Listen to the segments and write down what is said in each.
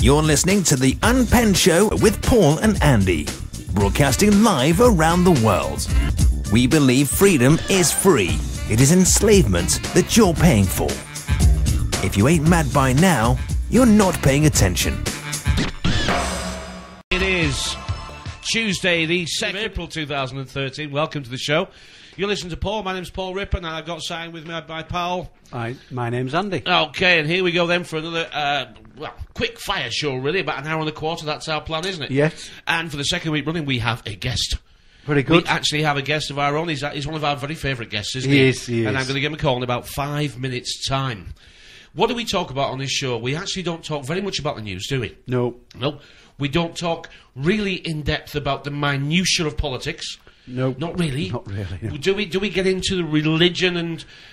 You're listening to the Unpenned Show with Paul and Andy, broadcasting live around the world. We believe freedom is free. It is enslavement that you're paying for. If you ain't mad by now, you're not paying attention. It is Tuesday, the 2nd of April 2013. Welcome to the show. You're listening to Paul. My name's Paul Ripper, and I've got signed with me my pal. Hi, my name's Andy. Okay, and here we go then for another, quick fire show, really, about an hour and a quarter. That's our plan, isn't it? Yes. And for the second week running, we have a guest. Very good. We actually have a guest of our own. He's one of our very favourite guests, isn't he? He is. And I'm going to give him a call in about 5 minutes' time. What do we talk about on this show? We actually don't talk very much about the news, do we? No. No. We don't talk really in depth about the minutiae of politics. No. Not really. Not really. No. Do we get into the religion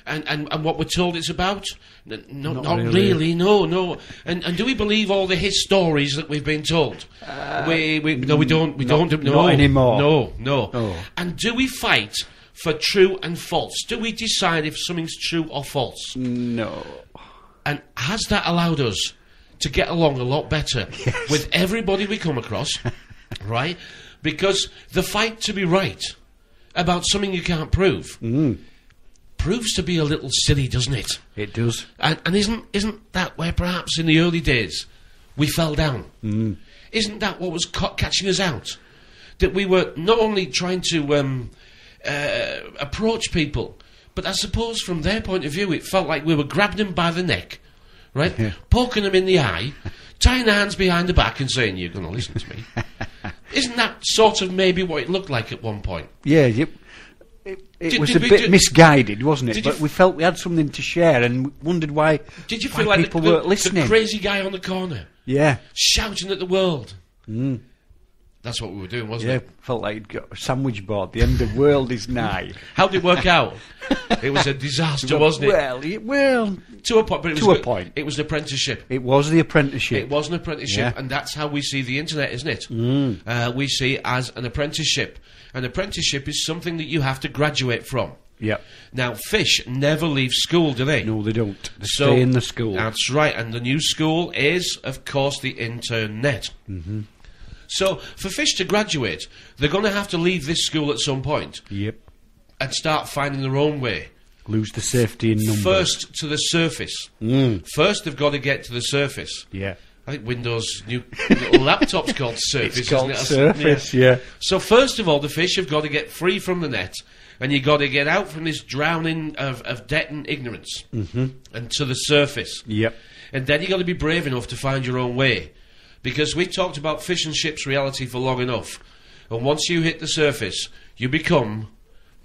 and what we're told it's about? No, not really. No. And do we believe all the his stories that we've been told? No, we don't. We don't. No, not anymore. No. Oh. And do we fight for true and false? Do we decide if something's true or false? No. And has that allowed us to get along a lot better with everybody we come across, right? Because the fight to be right about something you can't prove proves to be a little silly, doesn't it? It does. And isn't that where perhaps in the early days we fell down? Isn't that what was catching us out? That we were not only trying to approach people, but I suppose from their point of view it felt like we were grabbing them by the neck, right? Yeah. Poking them in the eye, tying their hands behind the back and saying, "You're going to listen to me." Isn't that sort of maybe what it looked like at one point? Yeah, it was a bit misguided, wasn't it? But we felt we had something to share and wondered why. Did you feel like people weren't listening? The crazy guy on the corner, shouting at the world? That's what we were doing, wasn't it? Yeah, felt like you'd got a sandwich board. The end of the world is nigh. How did it work out? It was a disaster, wasn't it? Well, to a point. But it was a point. It was an apprenticeship. It was the apprenticeship. It was an apprenticeship, and that's how we see the internet, isn't it? We see it as an apprenticeship. An apprenticeship is something that you have to graduate from. Yep. Now, fish never leave school, do they? No, they don't. They stay in the school. That's right, and the new school is, of course, the internet. So, for fish to graduate, they're going to have to leave this school at some point. Yep. And start finding their own way. Lose the safety in numbers. First to the surface. First, they've got to get to the surface. Yeah. I think Windows' new little laptop's called Surface, it's called isn't it? Surface, yeah. So, first of all, the fish have got to get free from the net, and you've got to get out from this drowning of debt and ignorance and to the surface. Yep. And then you've got to be brave enough to find your own way. Because we talked about fish and chips reality for long enough. And once you hit the surface, you become,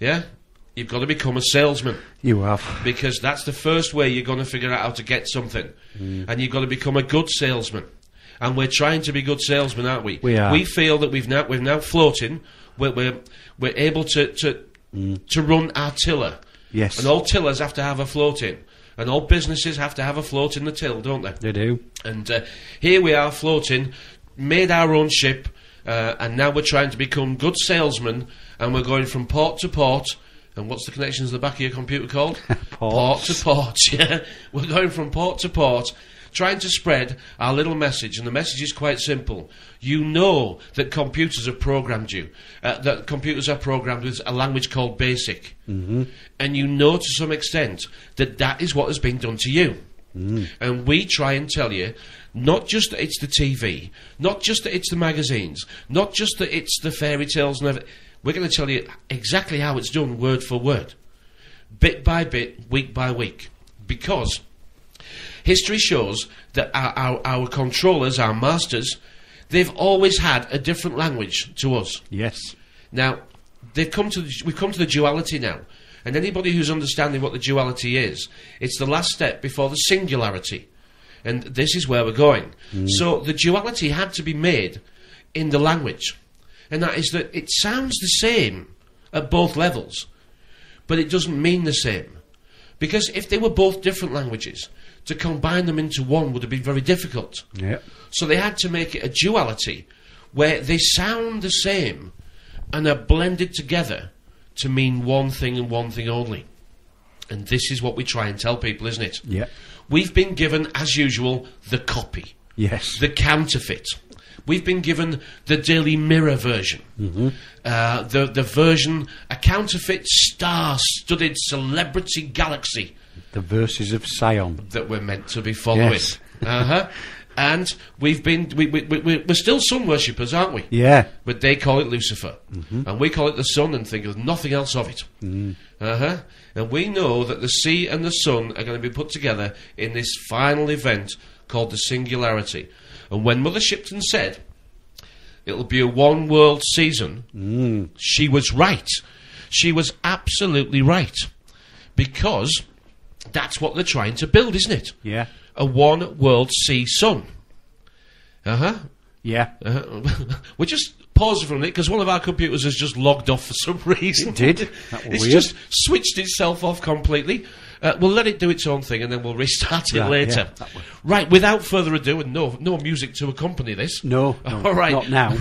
you've got to become a salesman. You have. Because that's the first way you're going to figure out how to get something. And you've got to become a good salesman. And we're trying to be good salesmen, aren't we? We are. We feel that we're now floating. We're able to run our tiller. Yes. And all tillers have to have a float in. And all businesses have to have a float in the till, don't they? They do. And here we are floating, made our own ship, and now we're trying to become good salesmen, and we're going from port to port. And what's the connections to the back of your computer called? Port to port, yeah. We're going from port to port, trying to spread our little message, and the message is quite simple. You know that computers have programmed you, that computers are programmed with a language called BASIC, and you know to some extent that that is what has been done to you. And we try and tell you, not just that it's the TV, not just that it's the magazines, not just that it's the fairy tales and everything. We're going to tell you exactly how it's done, word for word, bit by bit, week by week, because history shows that our controllers, our masters, they've always had a different language to us. Yes. Now, we've come to the duality now, and anybody who's understanding what the duality is, it's the last step before the singularity, and this is where we're going. So the duality had to be made in the language, and that is that it sounds the same at both levels, but it doesn't mean the same, because if they were both different languages, to combine them into one would have been very difficult. Yep. So they had to make it a duality where they sound the same and are blended together to mean one thing and one thing only. And this is what we try and tell people, isn't it? Yeah. We've been given, as usual, the copy. Yes. The counterfeit. We've been given the Daily Mirror version. The version, a counterfeit star-studded celebrity galaxy. The verses of Sion. That we're meant to be following. Yes. And we've been, we're still sun worshippers, aren't we? Yeah. But they call it Lucifer. And we call it the sun and think of nothing else of it. And we know that the sea and the sun are going to be put together in this final event called the Singularity. And when Mother Shipton said it'll be a one world season, she was right. She was absolutely right. Because that's what they're trying to build, isn't it? Yeah. A one world sea sun. Yeah. We're just pausing for a minute because one of our computers has just logged off for some reason. It did. That was It's weird. just switched itself off completely. We'll let it do its own thing and then we'll restart it later. Yeah, right, without further ado, and no music to accompany this. No, All right. not now.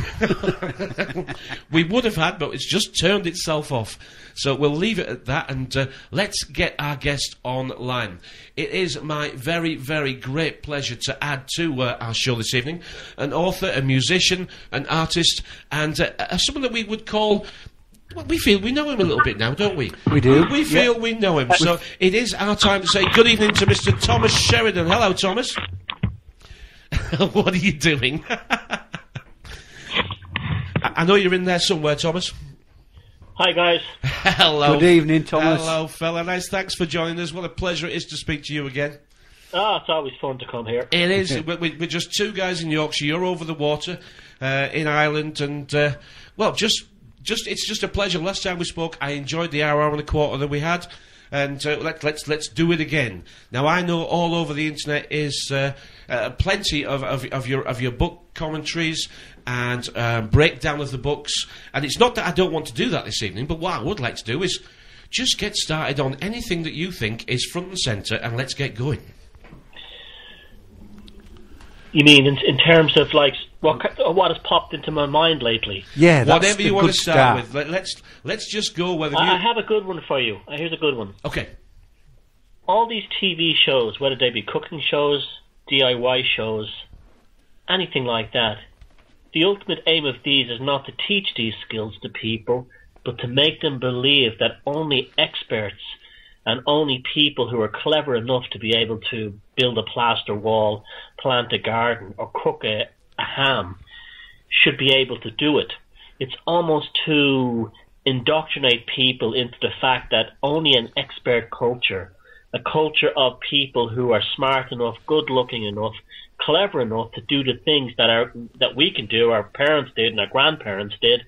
We would have had, but it's just turned itself off. So we'll leave it at that and let's get our guest online. It is my very, very great pleasure to add to our show this evening an author, a musician, an artist, and someone that we would call... Well, we feel we know him a little bit now, don't we? We do. We feel we know him. So it is our time to say good evening to Mr. Thomas Sheridan. Hello, Thomas. What are you doing? I know you're in there somewhere, Thomas. Hi, guys. Hello. Good evening, Thomas. Hello, fella. Nice. Thanks for joining us. What a pleasure it is to speak to you again. It's always fun to come here. It is. We're just two guys in Yorkshire. You're over the water in Ireland, and it's just a pleasure. Last time we spoke, I enjoyed the hour and a quarter that we had, and let's do it again. Now I know all over the internet is plenty of your book commentaries and breakdown of the books, and it's not that I don't want to do that this evening, but what I would like to do is just get started on anything that you think is front and centre, and let's get going. You mean in terms of like what has popped into my mind lately? Yeah, that's whatever you want to start with. Let's just go. I have a good one for you. Here's a good one. Okay. All these TV shows, whether they be cooking shows, DIY shows, anything like that, the ultimate aim of these is not to teach these skills to people, but to make them believe that only experts and only people who are clever enough to be able to build a plaster wall, plant a garden, or cook a ham should be able to do it. It's almost to indoctrinate people into the fact that only an expert culture, a culture of people who are smart enough, good-looking enough, clever enough to do the things that we can do, our parents did and our grandparents did,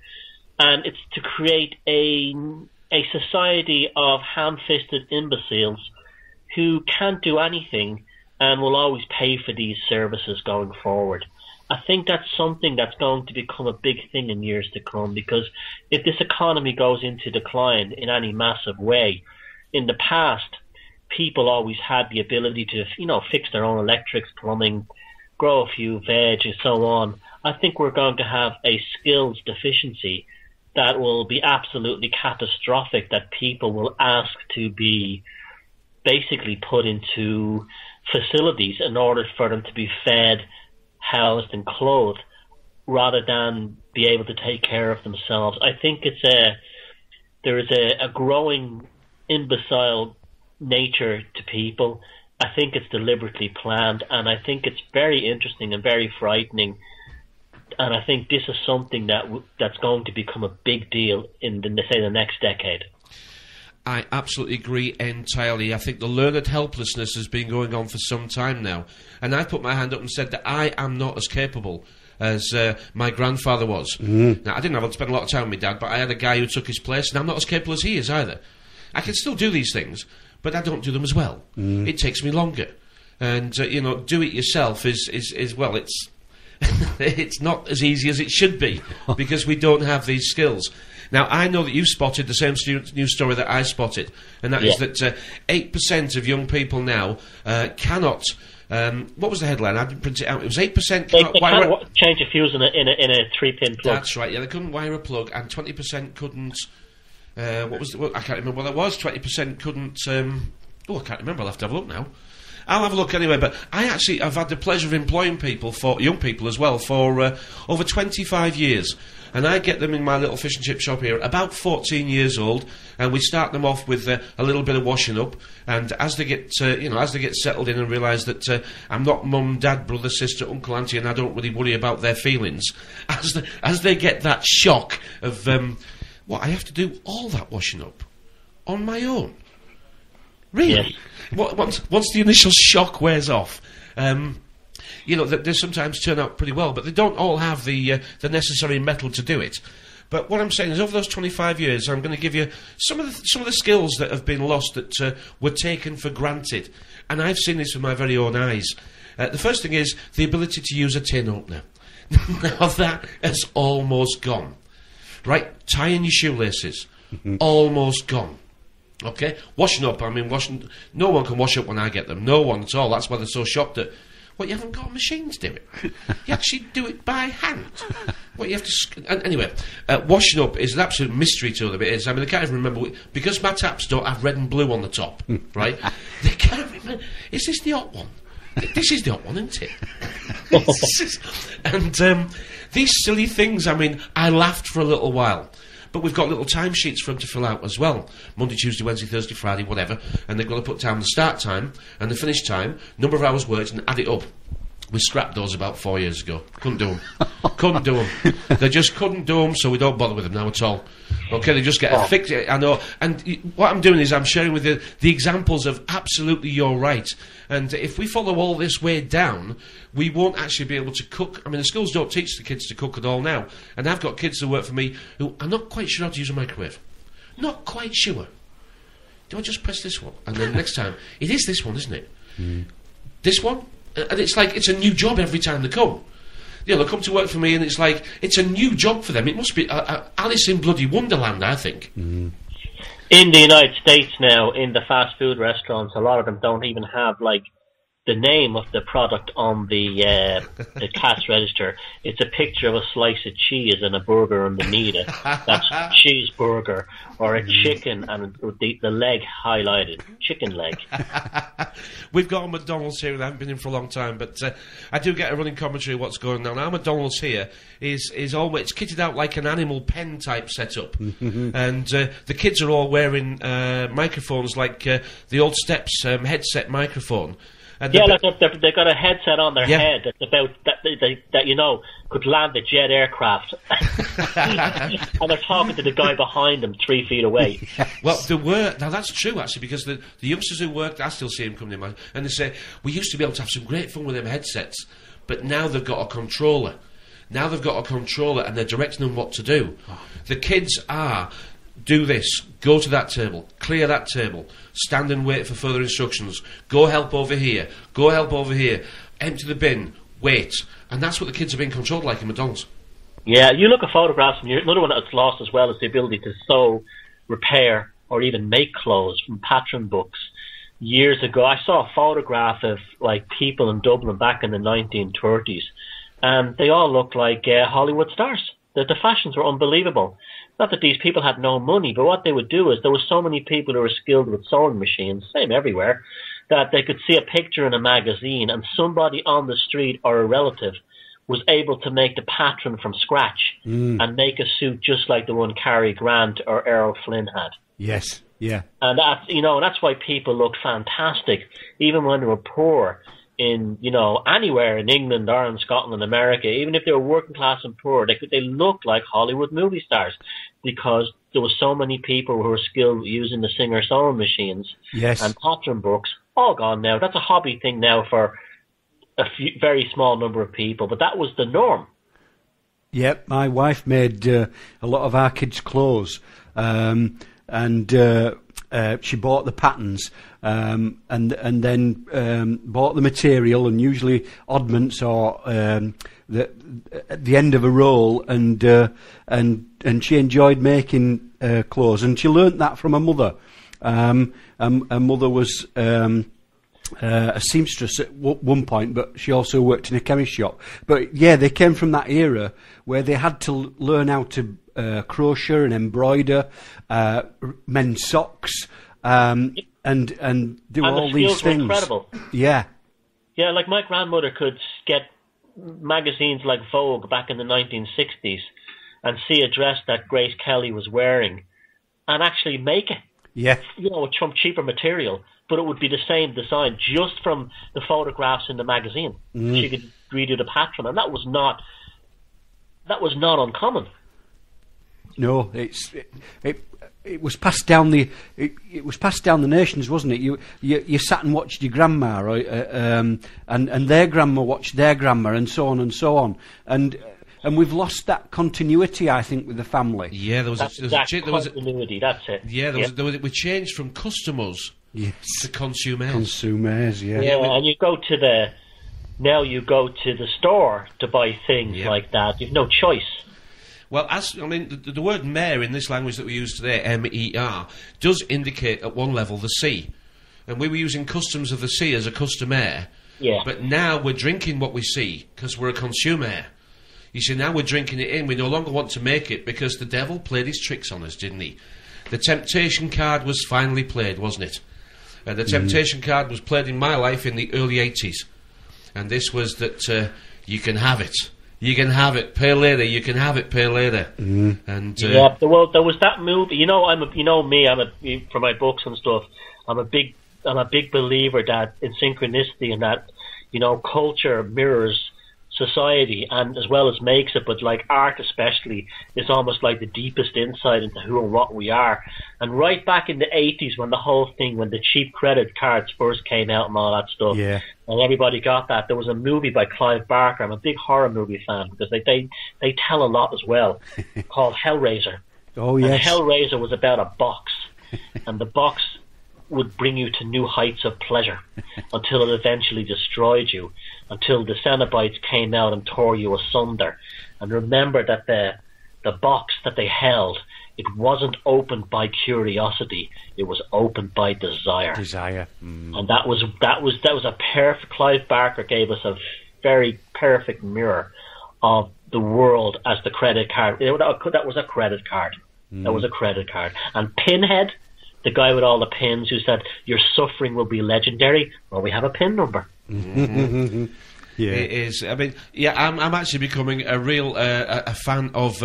and it's to create a society of ham-fisted imbeciles who can't do anything and will always pay for these services going forward. I think that's something that's going to become a big thing in years to come, because if this economy goes into decline in any massive way, in the past, people always had the ability to, fix their own electrics, plumbing, grow a few veg and so on. I think we're going to have a skills deficiency that will be absolutely catastrophic, that people will ask to be basically put into facilities in order for them to be fed, housed and clothed, rather than be able to take care of themselves. I think there is a growing imbecile nature to people. I think it's deliberately planned, and I think it's very interesting and very frightening. And I think this is something that's going to become a big deal in, the next decade. I absolutely agree entirely. I think the learned helplessness has been going on for some time now. And I put my hand up and said that I am not as capable as my grandfather was. Now, I didn't have to spend a lot of time with my dad, but I had a guy who took his place, and I'm not as capable as he is either. I can still do these things, but I don't do them as well. It takes me longer. And, do it yourself is well, it's... it's not as easy as it should be, because we don't have these skills. Now, I know that you've spotted the same news story that I spotted, and that is that 8% of young people now cannot... what was the headline? I didn't print it out. It was 8% cannot change a fuse in a 3-pin plug. That's right, yeah, they couldn't wire a plug, and 20% couldn't... I can't remember what that was. 20% couldn't... I can't remember. I'll have to have a look now. I'll have a look anyway. But I've had the pleasure of employing people, for young people as well, for over 25 years. And I get them in my little fish and chip shop here, about 14 years old, and we start them off with a little bit of washing up. And as they get, as they get settled in and realise that I'm not mum, dad, brother, sister, uncle, auntie, and I don't really worry about their feelings, as they get that shock of what I have to do all that washing up on my own. Really? Yes. Once the initial shock wears off. They sometimes turn out pretty well, but they don't all have the necessary mettle to do it. But what I'm saying is, over those 25 years, I'm going to give you some of the skills that have been lost that were taken for granted, and I've seen this with my very own eyes. The first thing is the ability to use a tin opener. Now that has almost gone. Right, tying your shoelaces, almost gone. Okay, washing up. No one can wash up when I get them. No one at all. That's why they're so shocked at. Well, you haven't got a machine to do it. You actually do it by hand. Well, you have to... anyway, washing up is an absolute mystery to them. It is. I can't even remember... Because my taps don't have red and blue on the top, right? They can't remember... Is this the hot one? This is the hot one, isn't it? And these silly things, I laughed for a little while. But we've got little timesheets for them to fill out as well. Monday, Tuesday, Wednesday, Thursday, Friday, whatever. And they've got to put down the start time and the finish time, number of hours worked, and add it up. We scrapped those about 4 years ago. Couldn't do them. Couldn't do them. They just couldn't do them, so we don't bother with them now at all. Okay, they just get a fix. I know. And what I'm doing is I'm sharing with you the examples of absolutely you're right. And if we follow all this way down, we won't actually be able to cook. The schools don't teach the kids to cook at all now. And I've got kids who work for me who are not quite sure how to use a microwave. Not quite sure. Do I just press this one? And then next time, it is this one, isn't it? This one? And it's like it's a new job every time they come. They come to work for me, and it's like it's a new job for them. It must be Alice in bloody Wonderland, I think. In the United States now, in the fast food restaurants, a lot of them don't even have the name of the product on the cash register. It's a picture of a slice of cheese and a burger underneath it. That's cheeseburger, or a chicken and the leg highlighted. Chicken leg. We've got a McDonald's here, and I haven't been in for a long time, but I do get a running commentary of what's going on. Our McDonald's here is always kitted out like an animal pen type setup. And the kids are all wearing microphones like the old Steps headset microphone. And they've got a headset on their head that's about that could land a jet aircraft, and they're talking to the guy behind them 3 feet away. Well, now that's true actually, because the youngsters who worked, I still see them coming in, and they say we used to be able to have some great fun with them headsets, but now they've got a controller. Now they've got a controller, and they're directing them what to do. The kids are. Do this, go to that table, clear that table, stand and wait for further instructions, go help over here, empty the bin, wait. And that's what the kids are being controlled like in McDonald's. Yeah, you look at photographs, and another one that's lost as well is the ability to sew, repair, or even make clothes from pattern books. Years ago, I saw a photograph of people in Dublin back in the 1930s, and they all looked like Hollywood stars. The fashions were unbelievable. Not that these people had no money, but what they would do is there were so many people who were skilled with sewing machines, same everywhere, that they could see a picture in a magazine and somebody on the street or a relative was able to make the pattern from scratch and make a suit just like the one Cary Grant or Errol Flynn had. Yes, yeah. And that's why people looked fantastic, even when they were poor. In anywhere in England, Ireland, Scotland, America, even if they were working class and poor, they looked like Hollywood movie stars because there were so many people who were skilled using the Singer sewing machines and pattern books. All gone now. That's a hobby thing now for a very small number of people, but that was the norm. Yep, my wife made a lot of our kids' clothes, and she bought the patterns and then bought the material and usually oddments or at the end of a roll, and she enjoyed making clothes, and she learnt that from her mother. Her mother was a seamstress at one point, but she also worked in a chemist shop. But yeah, they came from that era where they had to learn how to crochet and embroider men's socks, and and do all the these skills were things. incredible. Yeah. Yeah, like my grandmother could get magazines like Vogue back in the 1960s and see a dress that Grace Kelly was wearing and actually make it. Yeah. You know, with some cheaper material, but it would be the same design just from the photographs in the magazine. She could redo the pattern, and that was not uncommon. No, it was passed down it was passed down the nations, wasn't it? You sat and watched your grandma, right? And their grandma watched their grandma, and so on and so on. And we've lost that continuity, I think, with the family. Yeah, there was continuity. That's it. Yeah, we changed from customers to consumers. Consumers, yeah. Yeah, and you go to the store to buy things like that. You've no choice. Well, the word "mer" in this language that we use today, M-E-R, does indicate at one level the sea, and we were using customs of the sea as a customer. Yeah. But now we're drinking what we see because we're a consumer. You see, now we're drinking it in. We no longer want to make it because the devil played his tricks on us, didn't he? The temptation card was finally played, wasn't it? The temptation card was played in my life in the early 80s. And this was that you can have it. You can have it, pay later. You can have it, pay later. And there was that movie. You know, for my books and stuff. I'm a big believer that in synchronicity and that, you know, culture mirrors society and as well as makes it, but like art especially is almost like the deepest insight into who and what we are. And right back in the 80s when the cheap credit cards first came out and all that stuff, and everybody got that, there was a movie by Clive Barker. I'm a big horror movie fan because they tell a lot as well, called Hellraiser. Oh yes. And Hellraiser was about a box, and the box would bring you to new heights of pleasure until it eventually destroyed you, until the Cenobites came out and tore you asunder. And remember that the box that they held, it wasn't opened by curiosity, it was opened by desire. And that was a perfect. Clive Barker gave us a very perfect mirror of the world as the credit card. That was a credit card. That was a credit card. And Pinhead, the guy with all the pins who said your suffering will be legendary, well, we have a pin number. Yeah. It is. I mean, I'm actually becoming a real a fan of.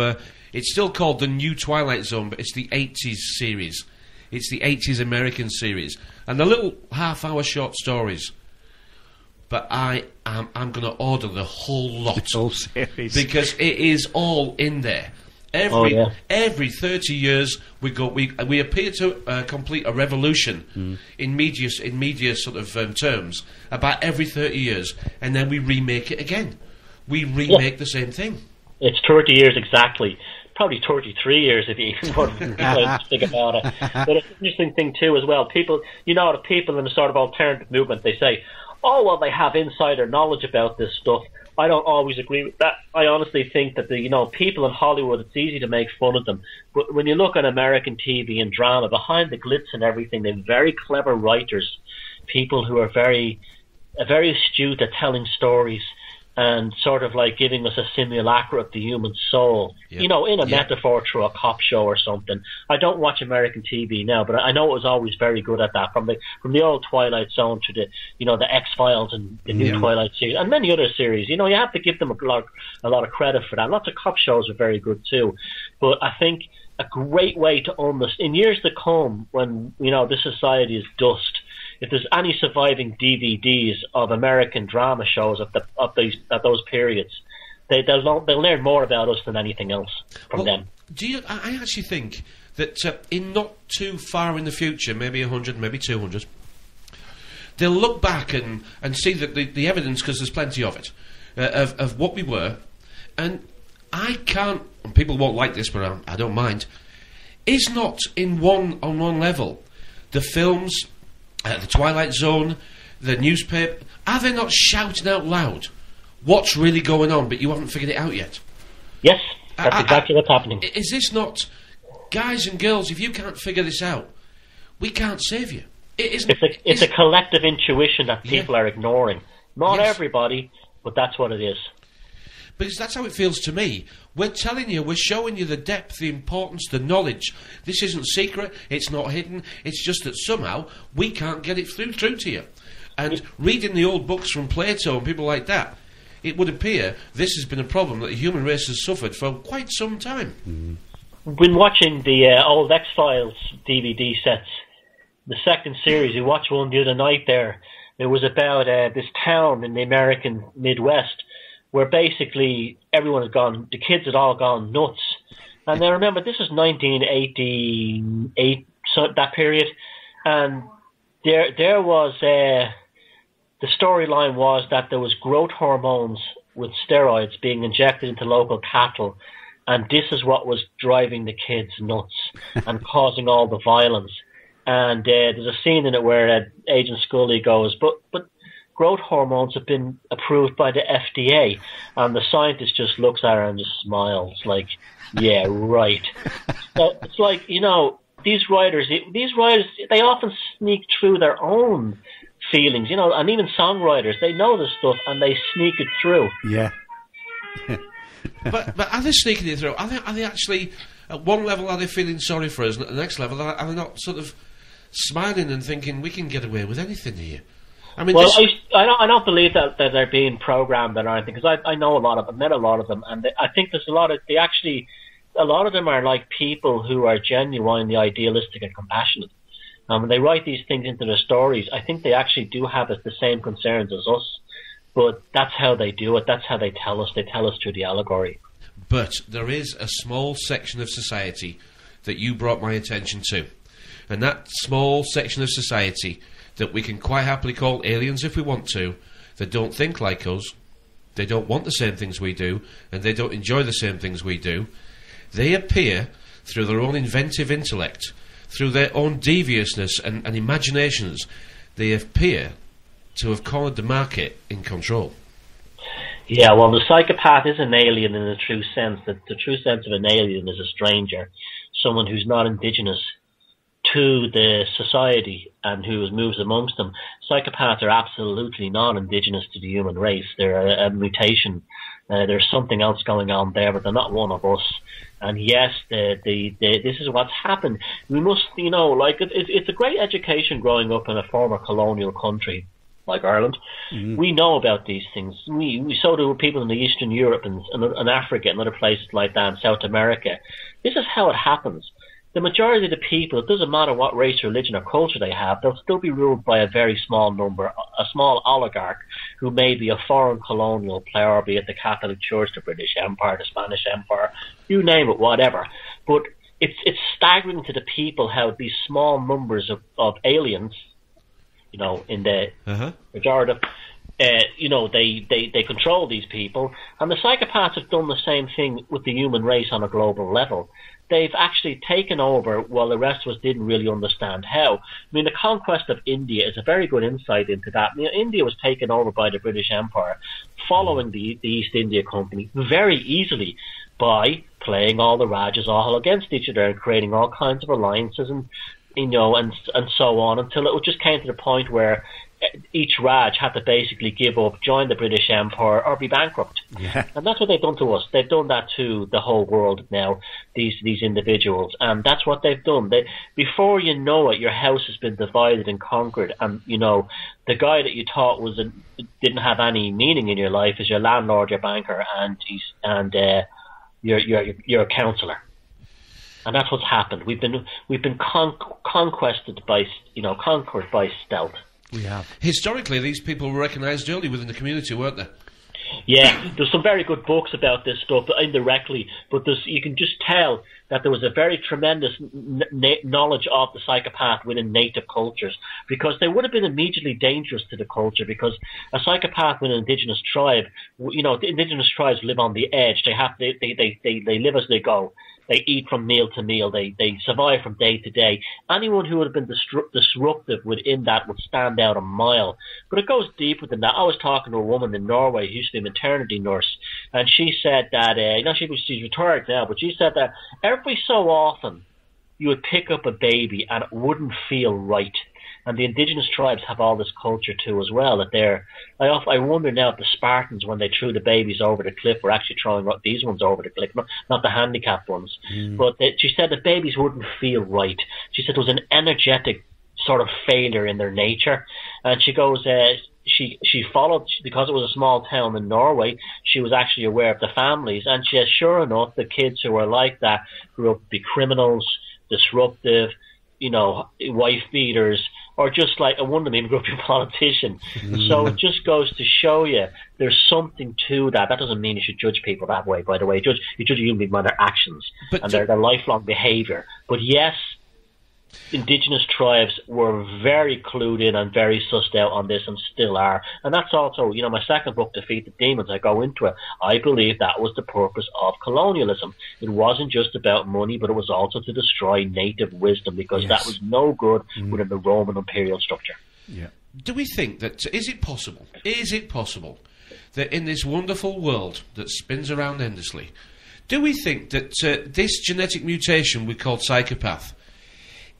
It's still called the New Twilight Zone, but it's the 80s series. It's the 80s American series, and the little half-hour short stories. But I'm going to order the whole lot, the whole series, because it is all in there. Every 30 years we appear to complete a revolution in media sort of terms about every 30 years, and then we remake it again. We remake the same thing. It's 30 years exactly. Probably 33 years if you want to think about it. But it's an interesting thing too as well. People, you know, the people in the sort of alternative movement, they say, oh, well, they have insider knowledge about this stuff. I don't always agree with that. I honestly think that people in Hollywood, it's easy to make fun of them. But when you look at American TV and drama, behind the glitz and everything, they're very clever writers, people who are very astute at telling stories and sort of like giving us a simulacra of the human soul, in a metaphor through a cop show or something. I don't watch American TV now, but I know it was always very good at that. From the old Twilight Zone to the X-Files and the new Twilight series and many other series. You have to give them a lot of credit for that. Lots of cop shows are very good too. But I think a great way to in years to come, when this society is dust, if there's any surviving DVDs of American drama shows at those periods, they'll learn more about us than anything else from them. I actually think that in not too far in the future, maybe 100, maybe 200, they'll look back and see that the evidence, because there's plenty of it, of what we were, and I can't, and people won't like this, but I don't mind, is not on one level the films, the Twilight Zone, the newspaper, are they not shouting out loud what's really going on, but you haven't figured it out yet? Yes, that's exactly what's happening. Is this not, guys and girls, if you can't figure this out, we can't save you? It's a collective intuition that people are ignoring. Not everybody, but that's what it is. Because that's how it feels to me. We're telling you, we're showing you the depth, the importance, the knowledge. This isn't secret, it's not hidden, it's just that somehow we can't get it through to you. And reading the old books from Plato and people like that, it would appear this has been a problem that the human race has suffered for quite some time. We've been watching the old X-Files DVD sets, the second series. We watched one the other night there. It was about this town in the American Midwest where basically everyone had gone, the kids had all gone nuts. And I remember this was 1988, so that period, and there was, the storyline was that there was growth hormones with steroids being injected into local cattle, and this is what was driving the kids nuts and causing all the violence. And there's a scene in it where Agent Scully goes, but growth hormones have been approved by the FDA, and the scientist just looks at her and just smiles like, yeah, right. So it's like, you know, these writers, they often sneak through their own feelings, you know, and even songwriters, they know this stuff and they sneak it through. Yeah. but are they sneaking it through? Are they actually, at one level, are they feeling sorry for us, and at the next level, are they not sort of smiling and thinking we can get away with anything here? I mean, well, I don't believe that they're being programmed or anything, because I know a lot of them, met a lot of them, and I think there's a lot of them are like people who are genuinely idealistic and compassionate. When they write these things into their stories, I think they actually do have the same concerns as us, but that's how they do it. That's how they tell us. They tell us through the allegory. But there is a small section of society that you brought my attention to, and that small section of society that we can quite happily call aliens if we want to, that don't think like us, they don't want the same things we do, and they don't enjoy the same things we do. They appear, through their own inventive intellect, through their own deviousness and imaginations, they appear to have cornered the market in control. Yeah, well, the psychopath is an alien in the true sense. The true sense of an alien is a stranger, someone who's not indigenous to the society and who moves amongst them. Psychopaths are absolutely not indigenous to the human race. They're a mutation. There's something else going on there, but they're not one of us. And yes, this is what's happened. We must, you know, like it's a great education growing up in a former colonial country like Ireland. Mm-hmm. We know about these things. We so do people in the Eastern Europe and Africa and other places like that, and South America. This is how it happens. The majority of the people, it doesn't matter what race, religion or culture they have, they'll still be ruled by a very small number, a small oligarch who may be a foreign colonial player, be it the Catholic Church, the British Empire, the Spanish Empire, you name it, whatever. But it's staggering to the people how these small numbers of aliens, you know, in the majority, you know, they control these people. And the psychopaths have done the same thing with the human race on a global level. They've actually taken over while the rest of us didn't really understand how. I mean, the conquest of India is a very good insight into that. You know, India was taken over by the British Empire following the East India Company very easily by playing all the Rajas all against each other and creating all kinds of alliances and, you know, and so on, until it just came to the point where each Raj had to basically give up, join the British Empire, or be bankrupt. Yeah. And that's what they've done to us. They've done that to the whole world now, these individuals. And that's what they've done. Before you know it, your house has been divided and conquered. And, you know, the guy that you thought didn't have any meaning in your life is your landlord, your banker, and your counsellor. And that's what's happened. We've been conquered by stealth. We have. Historically, these people were recognised early within the community, weren't they? Yeah, there's some very good books about this stuff indirectly, but you can just tell that there was a very tremendous knowledge of the psychopath within native cultures, because they would have been immediately dangerous to the culture, because a psychopath with an indigenous tribe, you know, the indigenous tribes live on the edge. They live as they go. They eat from meal to meal. They survive from day to day. Anyone who would have been disruptive within that would stand out a mile. But it goes deeper than that. I was talking to a woman in Norway who used to be a maternity nurse, and she said that, she's retired now, but she said that every so often you would pick up a baby and it wouldn't feel right. And the indigenous tribes have all this culture too as well. That I wonder now if the Spartans, when they threw the babies over the cliff, were actually throwing these ones over the cliff, not the handicapped ones. But she said the babies wouldn't feel right. She said it was an energetic sort of failure in their nature. And she goes, she followed, because it was a small town in Norway, she was actually aware of the families. And she says, sure enough, the kids who were like that grew up to be criminals, disruptive, wife beaters, or just like, one of them even grew up to be a politician. So it just goes to show you there's something to that. That doesn't mean you should judge people that way, by the way. You judge a human being by their actions and their lifelong behaviour. But yes, indigenous tribes were very clued in and very sussed out on this, and still are. And that's also, my second book, Defeat the Demons, I go into it. I believe that was the purpose of colonialism. It wasn't just about money, but it was also to destroy native wisdom, because that was no good within the Roman imperial structure. Yeah. Do we think that, is it possible that in this wonderful world that spins around endlessly, do we think that this genetic mutation we call psychopath,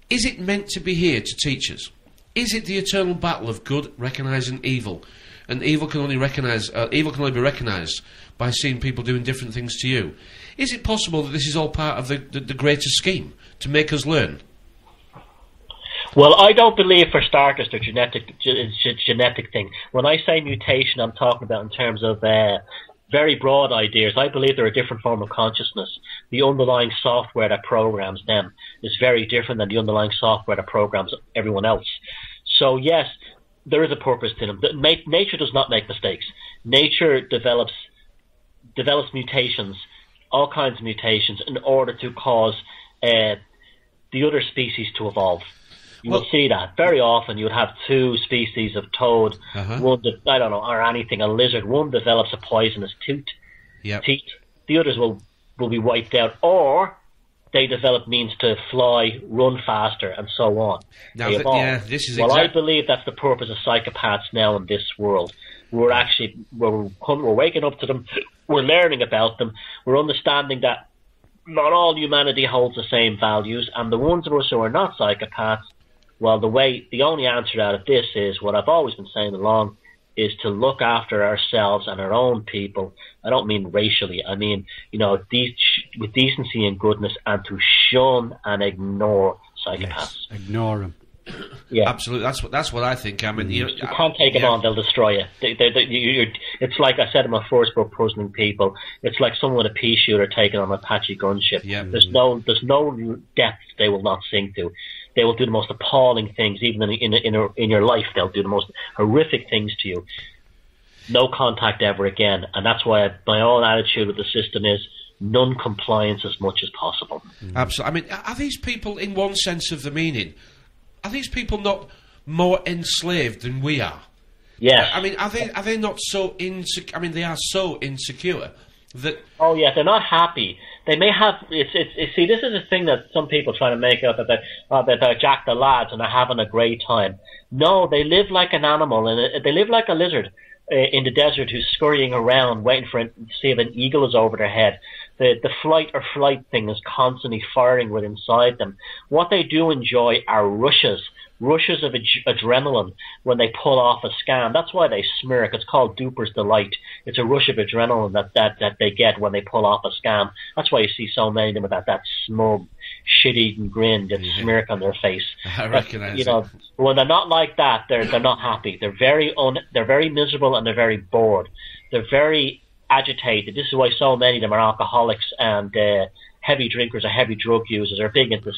is it meant to be here to teach us? Is it the eternal battle of good recognising evil, and evil can only be recognised by seeing people doing different things to you? Is it possible that this is all part of the greater scheme to make us learn? Well, I don't believe, for starters, the genetic thing. When I say mutation, I'm talking about in terms of very broad ideas. I believe they're a different form of consciousness. The underlying software that programs them is very different than the underlying software that programs everyone else. So yes, there is a purpose to them. Nature does not make mistakes. Nature develops mutations, all kinds of mutations, in order to cause the other species to evolve. You will see that very often. You would have two species of toad, one that, I don't know, or anything, a lizard. One develops a poisonous teeth. The others will be wiped out, or they develop means to fly, run faster, and so on. Now, this is I believe that's the purpose of psychopaths now in this world. We're waking up to them. We're learning about them. We're understanding that not all humanity holds the same values, and the ones of us who are not psychopaths, well, the only answer out of this is what I've always been saying along, is to look after ourselves and our own people. I don't mean racially. I mean, with decency and goodness, and to shun and ignore psychopaths. Yes, ignore them. Yeah, absolutely. That's what I think. I mean, you can't take them on; they'll destroy you. It's like I said in my first book, Puzzling People. It's like someone with a pea shooter taking on an Apache gunship. Yeah. There's no depth they will not sink to. They will do the most appalling things, even in your life. They'll do the most horrific things to you. No contact ever again, and that's why my own attitude with the system is non-compliance as much as possible. Absolutely. I mean, are these people, in one sense of the meaning, are these people not more enslaved than we are? Yes. I mean, are they not so insecure? I mean, they are so insecure that... Oh, yeah, they're not happy. They may have... See, this is a thing that some people try to make out that they're Jack the Lads and they're having a great time. No, they live like an animal, and they live like a lizard in the desert who's scurrying around waiting to see if an eagle is over their head. The flight or flight thing is constantly firing within inside them. What they do enjoy are rushes of adrenaline when they pull off a scam. That's why they smirk. It's called Duper's Delight. It's a rush of adrenaline that they get when they pull off a scam. That's why you see so many of them with that smug, shit-eating grin, that smirk on their face. I recognise it. When they're not like that, they're not happy. They're very miserable, and they're very bored. They're very agitated. This is why so many of them are alcoholics and heavy drinkers or heavy drug users. Are big into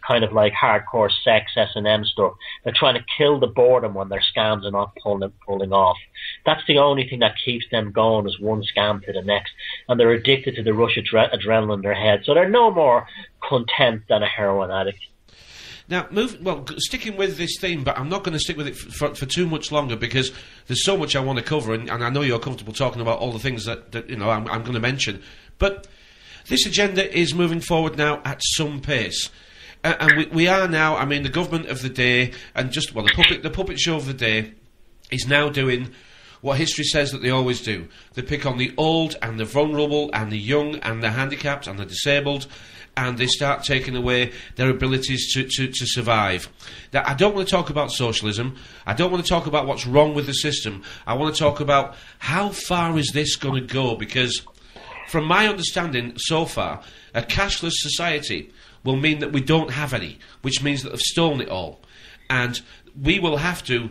kind of hardcore sex, S&M stuff. They're trying to kill the boredom when their scams are not pulling off. That's the only thing that keeps them going, is one scam to the next. And they're addicted to the rush of adrenaline in their head. So they're no more content than a heroin addict. Now, sticking with this theme, but I'm not going to stick with it for too much longer, because there's so much I want to cover, and I know you're comfortable talking about all the things that I'm going to mention. But this agenda is moving forward now at some pace. And we are now, I mean, the government of the day, and the puppet show of the day is now doing what history says that they always do. They pick on the old and the vulnerable and the young and the handicapped and the disabled, and they start taking away their abilities to survive. Now, I don't want to talk about socialism. I don't want to talk about what's wrong with the system. I want to talk about how far is this going to go, because from my understanding so far, a cashless society will mean that we don't have any, which means that they've stolen it all. And we will have to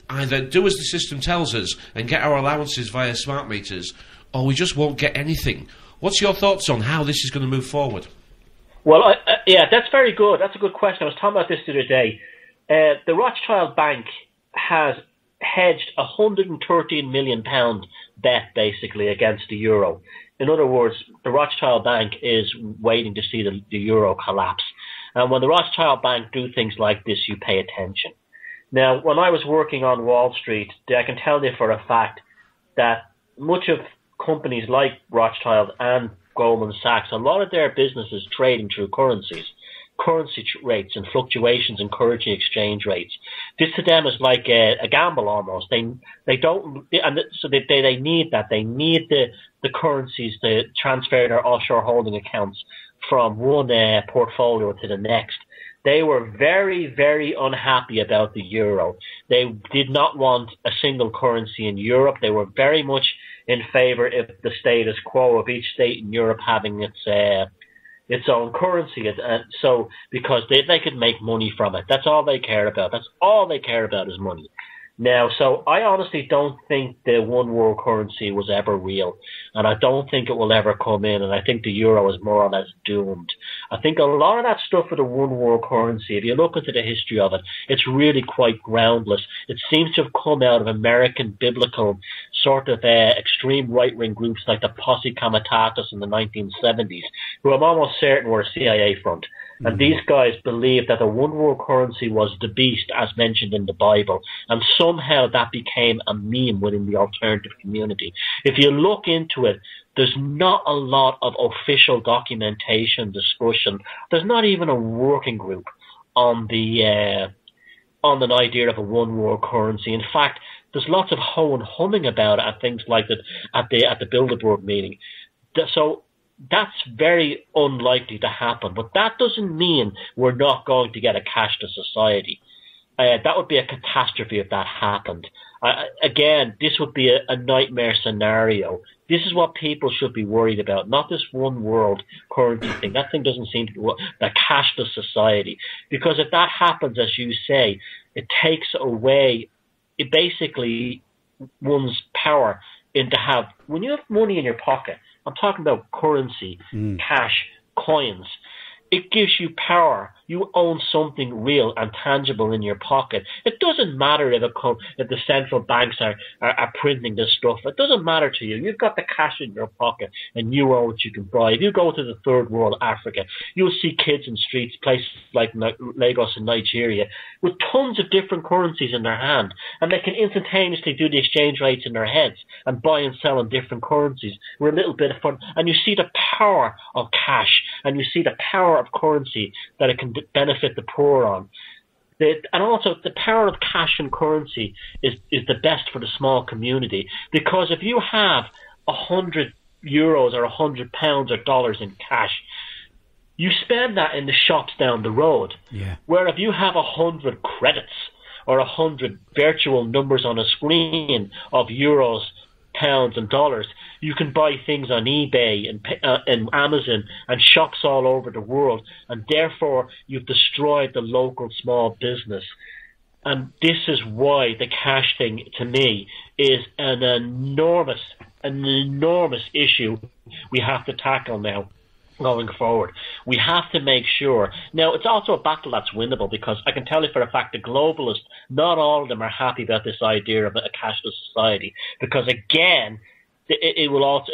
either do as the system tells us and get our allowances via smart meters, or we just won't get anything. What's your thoughts on how this is going to move forward? Well, yeah, that's very good. That's a good question. I was talking about this the other day. The Rothschild Bank has hedged £113 million bet, basically, against the euro. In other words, the Rothschild Bank is waiting to see the euro collapse. And when the Rothschild Bank do things like this, you pay attention. Now, when I was working on Wall Street, I can tell you for a fact that much of companies like Rothschild and Goldman Sachs, a lot of their business is trading through currencies, rates and fluctuations in currency exchange rates. This to them is like a gamble almost. They don't, and so they need that. They need the currencies to transfer their offshore holding accounts from one portfolio to the next. They were very, very unhappy about the euro. They did not want a single currency in Europe. They were very much in favour of the status quo of each state in Europe having its own currency. So because they could make money from it. That's all they care about. That's all they care about is money. Now, so I honestly don't think the one world currency was ever real, and I don't think it will ever come in, and I think the euro is more or less doomed. I think a lot of that stuff with the one world currency, if you look into the history of it, it's really quite groundless. It seems to have come out of American biblical sort of extreme right-wing groups like the Posse Comitatus in the 1970s, who I'm almost certain were a CIA front. And these guys believed that the one world currency was the beast, as mentioned in the Bible, and somehow that became a meme within the alternative community. If you look into it, there's not a lot of official documentation, discussion. There's not even a working group on the on an idea of a one world currency. In fact, there's lots of ho and humming about it at things like that at the Bilderberg meeting. So that's very unlikely to happen, but that doesn't mean we're not going to get a cashless society. That would be a catastrophe if that happened. Again, this would be a nightmare scenario. This is what people should be worried about, not this one world currency thing. That thing doesn't seem to be the cashless society. Because if that happens, as you say, it takes away, it basically one's power into have, when you have money in your pocket, I'm talking about currency, cash, coins. It gives you power. You own something real and tangible in your pocket. It doesn't matter if the central banks are printing this stuff. It doesn't matter to you. You've got the cash in your pocket and you own what you can buy. If you go to the third world, Africa, you'll see kids in streets, places like Lagos and Nigeria, with tons of different currencies in their hand. And they can instantaneously do the exchange rates in their heads and buy and sell in different currencies with a little bit of fun. And you see the power of cash, and you see the power of currency that it can benefit the poor on. And also the power of cash and currency is the best for the small community, because if you have €100 or £100 or dollars in cash, you spend that in the shops down the road. Yeah. Where if you have 100 credits or 100 virtual numbers on a screen of euros, pounds and dollars, you can buy things on eBay and Amazon and shops all over the world, and therefore you've destroyed the local small business. And this is why the cash thing, to me, is an enormous issue we have to tackle now. Going forward, we have to make sure. Now, it's also a battle that's winnable, because I can tell you for a fact the globalists, not all of them are happy about this idea of a cashless society, because again, it'll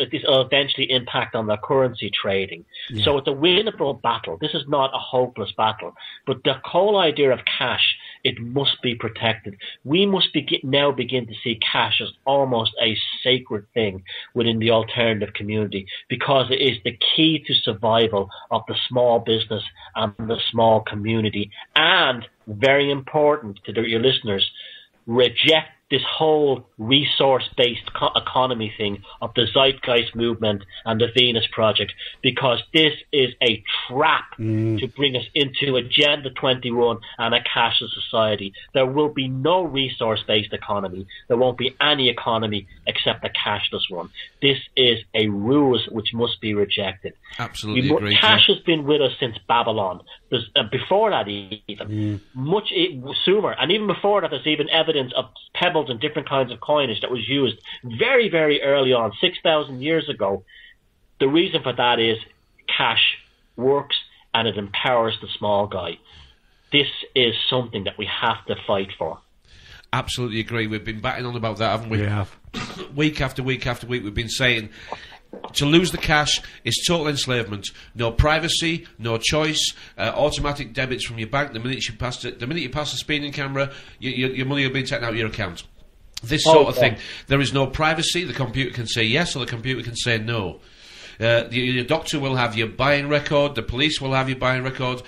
eventually impact on their currency trading. Yeah. So it's a winnable battle. This is not a hopeless battle. But the whole idea of cash, it must be protected. We must now begin to see cash as almost a sacred thing within the alternative community, because it is the key to survival of the small business and the small community. And, very important to your listeners, reject this whole resource-based economy thing of the Zeitgeist movement and the Venus Project, because this is a trap to bring us into Agenda 21 and a cashless society. There will be no resource-based economy. There won't be any economy except a cashless one. This is a ruse which must be rejected. Absolutely agree. Cash has been with us since Babylon. There's, before that even, Sumer, and even before that there's even evidence of pebbles and different kinds of coinage that was used very, very early on, 6,000 years ago. The reason for that is cash works and it empowers the small guy. This is something that we have to fight for. Absolutely agree. We've been batting on about that, haven't we? We have. Week after week after week we've been saying to lose the cash is total enslavement. No privacy, no choice, automatic debits from your bank. The minute you pass the speeding camera, your money will be taken out of your account. This sort of thing. There is no privacy. The computer can say yes or the computer can say no. Your doctor will have your buying record. The police will have your buying record.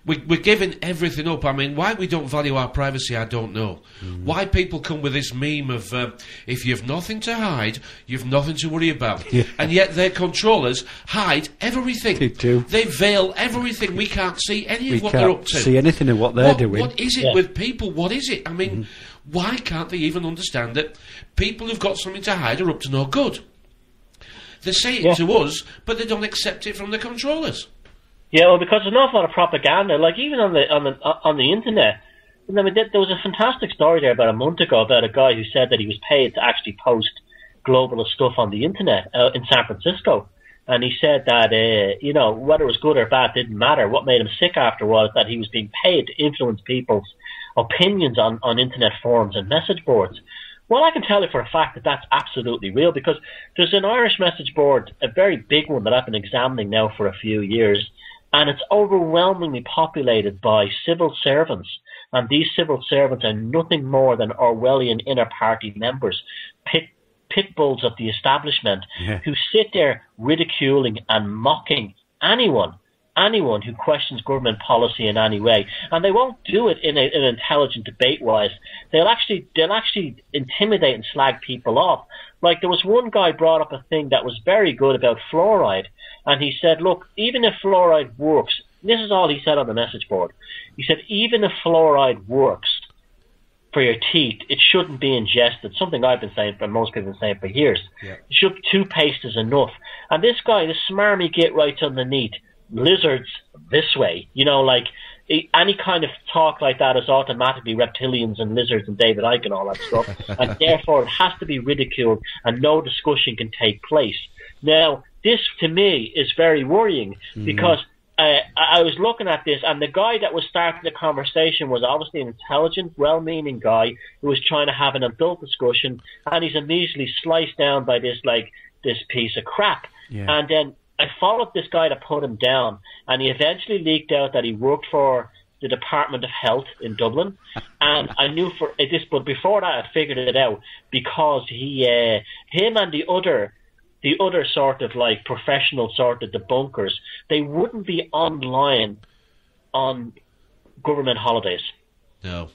We're giving everything up. I mean, why we don't value our privacy, I don't know. Why people come with this meme of if you've nothing to hide, you've nothing to worry about. Yeah. And yet their controllers hide everything. They do. They veil everything. We can't see any of what they're up to. We can't see anything of what they're doing. What is it with people? What is it? I mean, why can't they even understand that people who've got something to hide are up to no good? They say it to us, but they don't accept it from the controllers. Yeah, well, because there's an awful lot of propaganda, like even on the internet. I mean, there was a fantastic story there about a month ago about a guy who said that he was paid to actually post globalist stuff on the internet in San Francisco, and he said that whether it was good or bad didn't matter. What made him sick after was that he was being paid to influence people's opinions on internet forums and message boards. Well, I can tell you for a fact that that's absolutely real, because there's an Irish message board, a very big one that I've been examining now for a few years, and it's overwhelmingly populated by civil servants. And these civil servants are nothing more than Orwellian inner party members, pit bulls of the establishment, who sit there ridiculing and mocking anyone who questions government policy in any way. And they won't do it in an intelligent debate-wise. They'll actually intimidate and slag people off. Like, there was one guy brought up a thing that was very good about fluoride, and he said, look, even if fluoride works, this is all he said on the message board. He said, even if fluoride works for your teeth, it shouldn't be ingested. Something I've been saying, for most people have been saying for years. Yeah. Toothpaste is enough. And this guy, this smarmy git, writes underneath, lizards this way. Like, any kind of talk like that is automatically reptilians and lizards and David Icke and all that stuff. And therefore it has to be ridiculed and no discussion can take place. Now, this to me is very worrying, because I was looking at this, and the guy that was starting the conversation was obviously an intelligent, well-meaning guy who was trying to have an adult discussion, and he's immediately sliced down by this piece of crap. Yeah. And then I followed this guy to put him down, and he eventually leaked out that he worked for the Department of Health in Dublin, and I knew for this, but before that I figured it out, because him and the other sort of like professional sort of debunkers, they wouldn't be online on government holidays. No.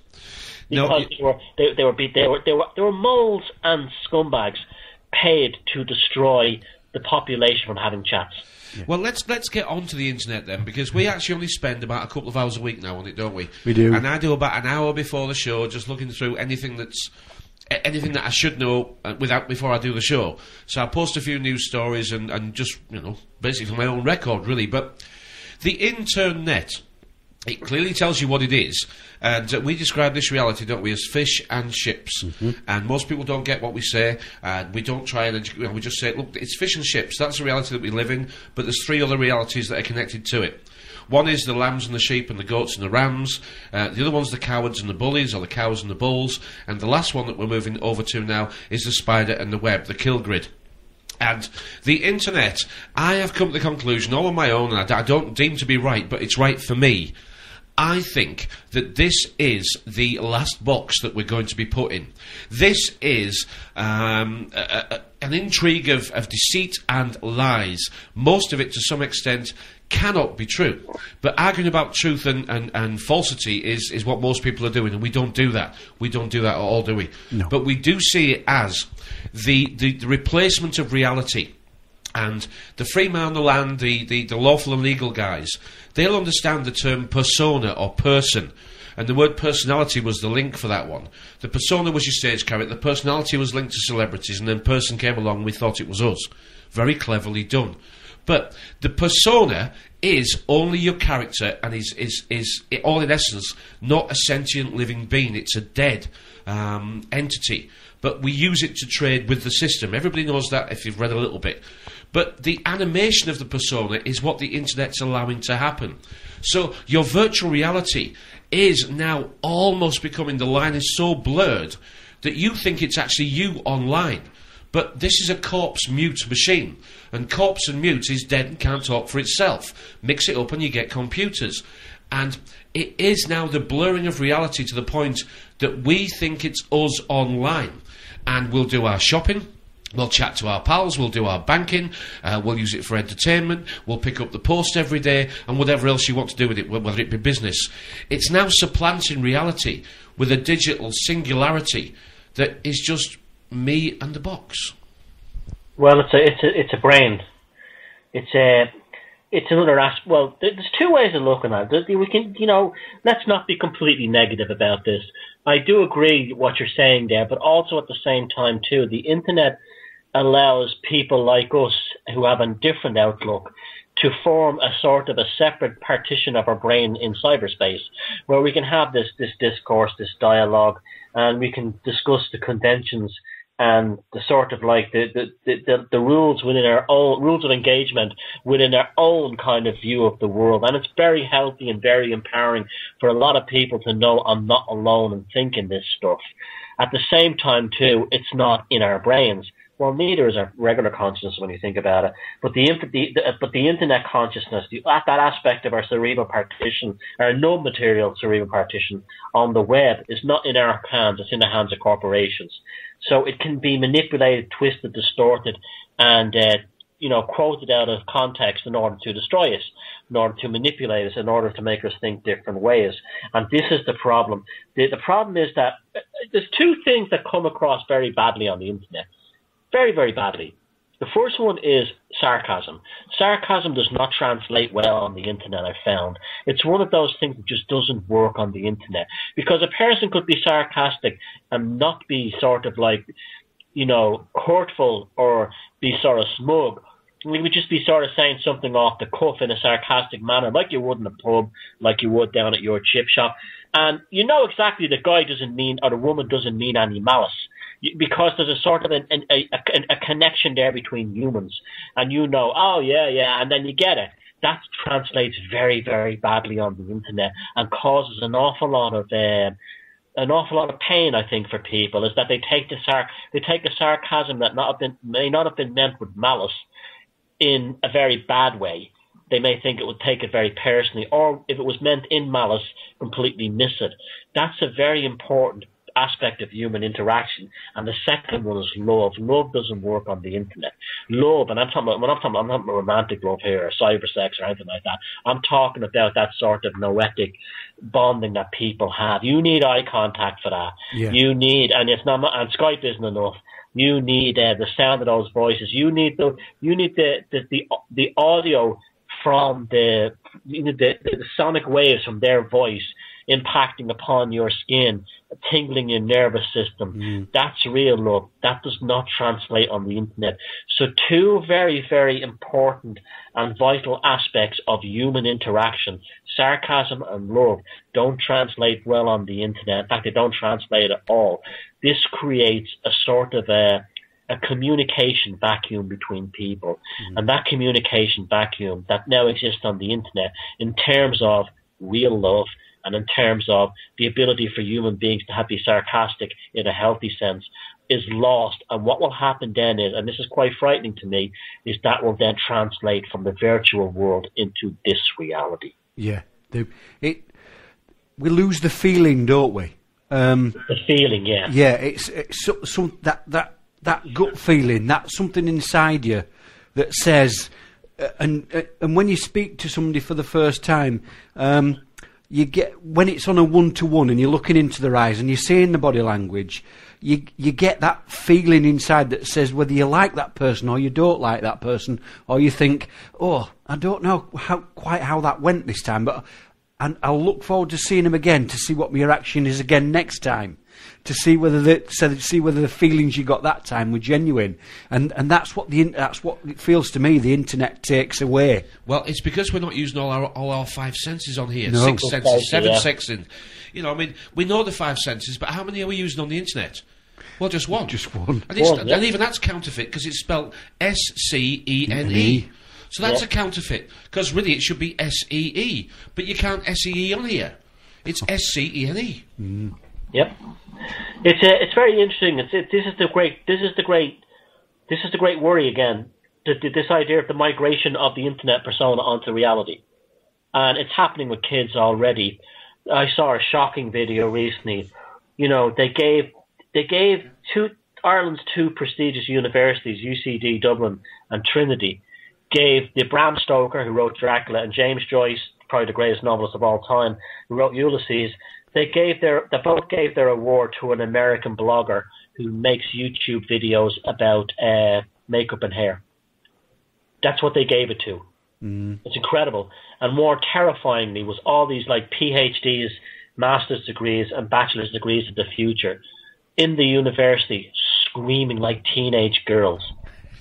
Because they were moles and scumbags paid to destroy the population from having chats. Yeah. Well, let's get on to the internet then, because we actually only spend about a couple of hours a week now on it, don't we? We do. And I do about an hour before the show, just looking through anything that I should know before I do the show. So I post a few news stories and just, basically for my own record, really. But the internet, it clearly tells you what it is. And we describe this reality, don't we, as fish and ships. And most people don't get what we say. We don't try and we just say, look, it's fish and ships. That's the reality that we live in. But there's three other realities that are connected to it. One is the lambs and the sheep and the goats and the rams. The other one's the cowards and the bullies, or the cows and the bulls. And the last one that we're moving over to now is the spider and the web, the kill grid. And the internet, I have come to the conclusion, all on my own, and I don't deem to be right, but it's right for me. I think that this is the last box that we're going to be put in. This is an intrigue of deceit and lies. Most of it, to some extent, cannot be true. But arguing about truth and falsity is what most people are doing, and we don't do that. We don't do that at all, do we? No. But we do see it as the replacement of reality. And the free man on the land, the lawful and legal guys, they'll understand the term persona or person. And the word personality was the link for that one. The persona was your stage character, the personality was linked to celebrities, and then person came along and we thought it was us. Very cleverly done. But the persona is only your character and is all in essence not a sentient living being. It's a dead entity. But we use it to trade with the system. Everybody knows that if you've read a little bit. But the animation of the persona is what the internet's allowing to happen. So your virtual reality is now almost becoming, the line is so blurred that you think it's actually you online. But this is a corpse mute machine, and corpse and mute is dead and can't talk for itself. Mix it up and you get computers. And it is now the blurring of reality to the point that we think it's us online, and we'll do our shopping, we'll chat to our pals, we'll do our banking, we'll use it for entertainment, we'll pick up the post every day, and whatever else you want to do with it, whether it be business. It's now supplanting reality with a digital singularity that is just me and the box. Well, it's a brain. It's another aspect. Well, there's two ways of looking at it. We can, let's not be completely negative about this. I do agree with what you're saying there, but also at the same time too, the internet allows people like us who have a different outlook to form a sort of a separate partition of our brain in cyberspace, where we can have this discourse, this dialogue, and we can discuss the conventions and the sort of like the rules within our own rules of engagement within our own kind of view of the world. And it's very healthy and very empowering for a lot of people to know I'm not alone in thinking this stuff. At the same time too, it's not in our brains. Well, neither is our regular consciousness when you think about it. But the internet consciousness, that aspect of our cerebral partition, our non-material cerebral partition on the web, is not in our hands. It's in the hands of corporations. So it can be manipulated, twisted, distorted, and quoted out of context in order to destroy us, in order to manipulate us, in order to make us think different ways. And this is the problem. The problem is that there's two things that come across very badly on the internet. Very, very badly. The first one is sarcasm. Sarcasm does not translate well on the internet, I've found. It's one of those things that just doesn't work on the internet. Because a person could be sarcastic and not be sort of like, hurtful or be sort of smug. We would just be sort of saying something off the cuff in a sarcastic manner, like you would in a pub, like you would down at your chip shop. And you know exactly the guy doesn't mean, or the woman doesn't mean any malice. Because there's a sort of a connection there between humans, and oh yeah, and then you get it. That translates very, very badly on the internet and causes an awful lot of pain, I think, for people. Is that they take a sarcasm that may not have been meant with malice in a very bad way. They may think it would take it very personally, or if it was meant in malice, completely miss it. That's a very important aspect of human interaction. And the second one is love. Love doesn't work on the internet. Love, and I'm not talking about romantic love here or cyber sex or anything like that. I'm talking about that sort of noetic bonding that people have. You need eye contact for that. Yeah. You need, and Skype isn't enough. You need the sound of those voices. You need the audio from the sonic waves from their voice impacting upon your skin, tingling your nervous system. That's real love. That does not translate on the internet. So two very, very important and vital aspects of human interaction, sarcasm and love, don't translate well on the internet. In fact, they don't translate at all. This creates a sort of a communication vacuum between people. And that communication vacuum that now exists on the internet in terms of real love and in terms of the ability for human beings to be sarcastic in a healthy sense is lost. And what will happen then is, and this is quite frightening to me, is that will then translate from the virtual world into this reality. Yeah. We lose the feeling, don't we? The feeling, yeah. Yeah, it's that that gut feeling, that something inside you that says, and when you speak to somebody for the first time, you get, when it's on a one-to-one and you're looking into their eyes and you're seeing the body language, you get that feeling inside that says whether you like that person or you don't like that person, or you think, oh, I don't know quite how that went this time, but and I'll look forward to seeing him again to see what my reaction is again next time, to see whether the feelings you got that time were genuine, and that's what it feels to me the internet takes away. Well, it's because we're not using all our five senses on here. No. 6 senses, 7 senses. You know, I mean, we know the 5 senses, but how many are we using on the internet? Well, just one. Just one. And even that's counterfeit because it's spelled SCENE. So that's a counterfeit, because really it should be SEE, but you can't SEE on here. It's SCENE. Mm. Yep. It's very interesting. This is the great worry again. This idea of the migration of the internet persona onto reality, and it's happening with kids already. I saw a shocking video recently. You know, they gave Ireland's 2 prestigious universities, UCD Dublin and Trinity, gave the Bram Stoker, who wrote Dracula, and James Joyce, probably the greatest novelist of all time, who wrote Ulysses. They both gave their award to an American blogger who makes YouTube videos about makeup and hair. That's what they gave it to. Mm. It's incredible. And more terrifyingly was all these like PhDs, master's degrees, and bachelor's degrees of the future in the university, screaming like teenage girls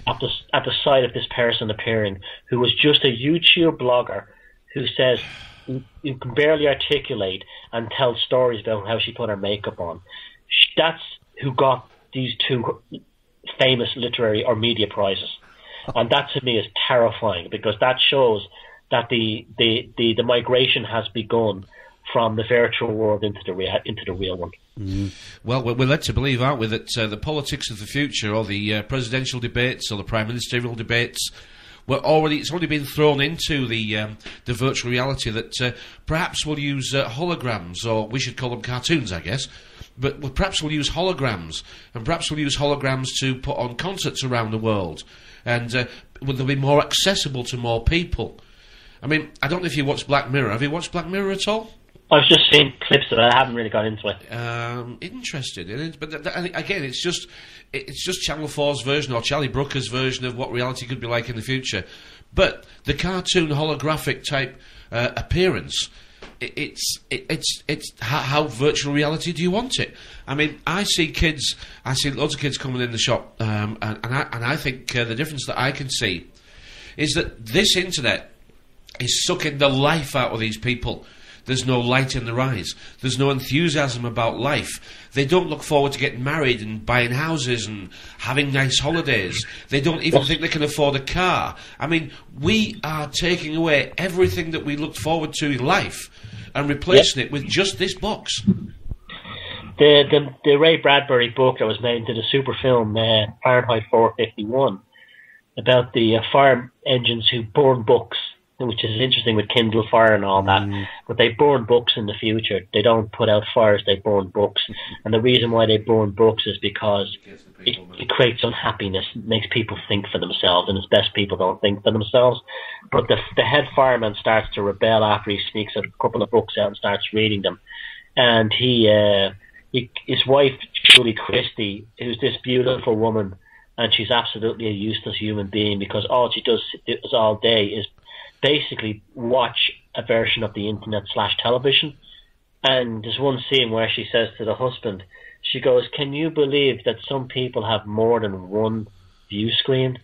at the sight of this person appearing, who was just a YouTube blogger who says you can barely articulate and tell stories about how she put her makeup on. That's who got these 2 famous literary or media prizes. And that to me is terrifying, because that shows that the migration has begun from the virtual world into the real one. Mm. Well, we're led to believe, aren't we, that the politics of the future, or the presidential debates, or the prime ministerial debates, it's already been thrown into the virtual reality that perhaps we'll use holograms, or we should call them cartoons, I guess. But perhaps we'll use holograms, and perhaps we'll use holograms to put on concerts around the world, and they'll be more accessible to more people. I mean, I don't know if you watched Black Mirror. Have you watched Black Mirror at all? I've just seen clips of it. I haven't really got into it. Interested in it, but again, it's just Channel 4's version, or Charlie Brooker's version of what reality could be like in the future. But the cartoon holographic type appearance, it's how virtual reality do you want it? I mean, I see loads of kids coming in the shop, and I think the difference that I can see is that this internet is sucking the life out of these people. There's no light in their eyes. There's no enthusiasm about life. They don't look forward to getting married and buying houses and having nice holidays. They don't even think they can afford a car. I mean, we are taking away everything that we looked forward to in life and replacing it with just this box. The Ray Bradbury book that was made into the super film Fahrenheit 451 about the fire engines who burn books, which is interesting with Kindle Fire and all that, but they burn books in the future. They don't put out fires, they burn books. And the reason why they burn books is because it creates unhappiness, it makes people think for themselves, and it's best people don't think for themselves. But the head fireman starts to rebel after he sneaks a couple of books out and starts reading them. And his wife, Julie Christie, who's this beautiful woman, and she's absolutely a useless human being, because all she does all day is basically watch a version of the internet / television. And there's one scene where she says to the husband, she goes, "Can you believe that some people have more than one view screen?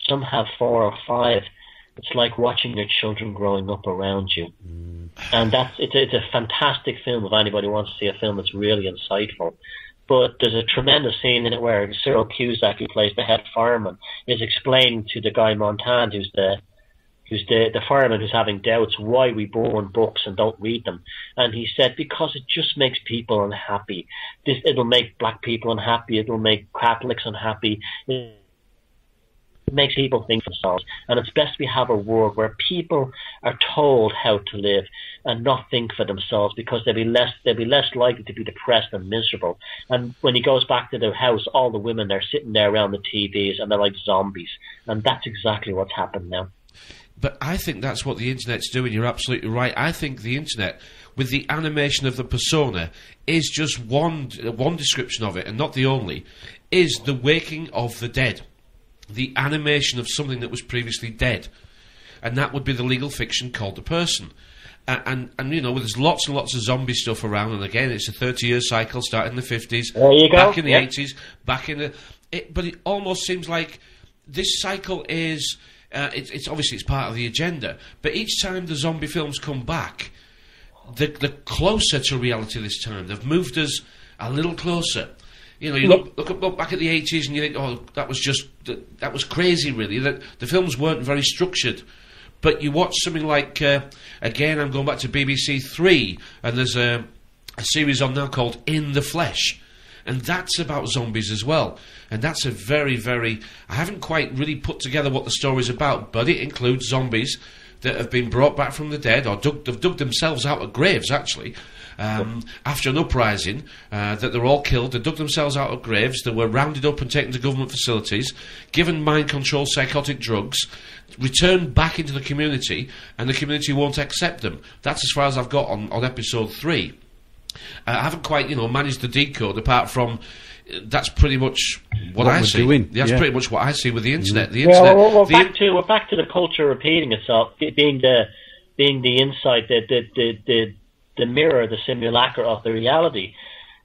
Some have 4 or 5. It's like watching your children growing up around you." And it's a fantastic film if anybody wants to see a film that's really insightful. But there's a tremendous scene in it where Cyril Cusack, who plays the head fireman, is explaining to the guy Montan, who's the fireman who's having doubts, why we burn books and don't read them. And he said, because it just makes people unhappy. It'll make black people unhappy. It'll make Catholics unhappy. It makes people think for themselves. And it's best we have a world where people are told how to live and not think for themselves, because they'll be less likely to be depressed and miserable. And when he goes back to their house, all the women are sitting there around the TVs and they're like zombies. And that's exactly what's happened now. But I think that's what the internet's doing. You're absolutely right. I think the internet, with the animation of the persona, is just one description of it, and not the only, is the waking of the dead. The animation of something that was previously dead. And that would be the legal fiction called the person. And you know, there's lots and lots of zombie stuff around, and again, it's a 30-year cycle, starting in the 50s, there you go. back in the 80s, back in the... but it almost seems like this cycle is... it's obviously it's part of the agenda, but each time the zombie films come back, they're closer to reality this time. They've moved us a little closer. You know, you look back at the 80s and you think, oh, that was crazy, really. That the films weren't very structured. But you watch something like, again, I'm going back to BBC 3, and there's a series on now called In the Flesh. And that's about zombies as well. And that's a very, very... I haven't quite really put together what the story's about, but it includes zombies that have been brought back from the dead, or have dug themselves out of graves, actually, after an uprising, that they're all killed. They dug themselves out of graves, they were rounded up and taken to government facilities, given mind-controlled psychotic drugs, returned back into the community, and the community won't accept them. That's as far as I've got on episode 3. I haven't quite, managed to decode, apart from that's pretty much what I see. That's pretty much what I see with the internet. The internet. We're back to the culture repeating itself, being the insight, the mirror, the simulacra of the reality.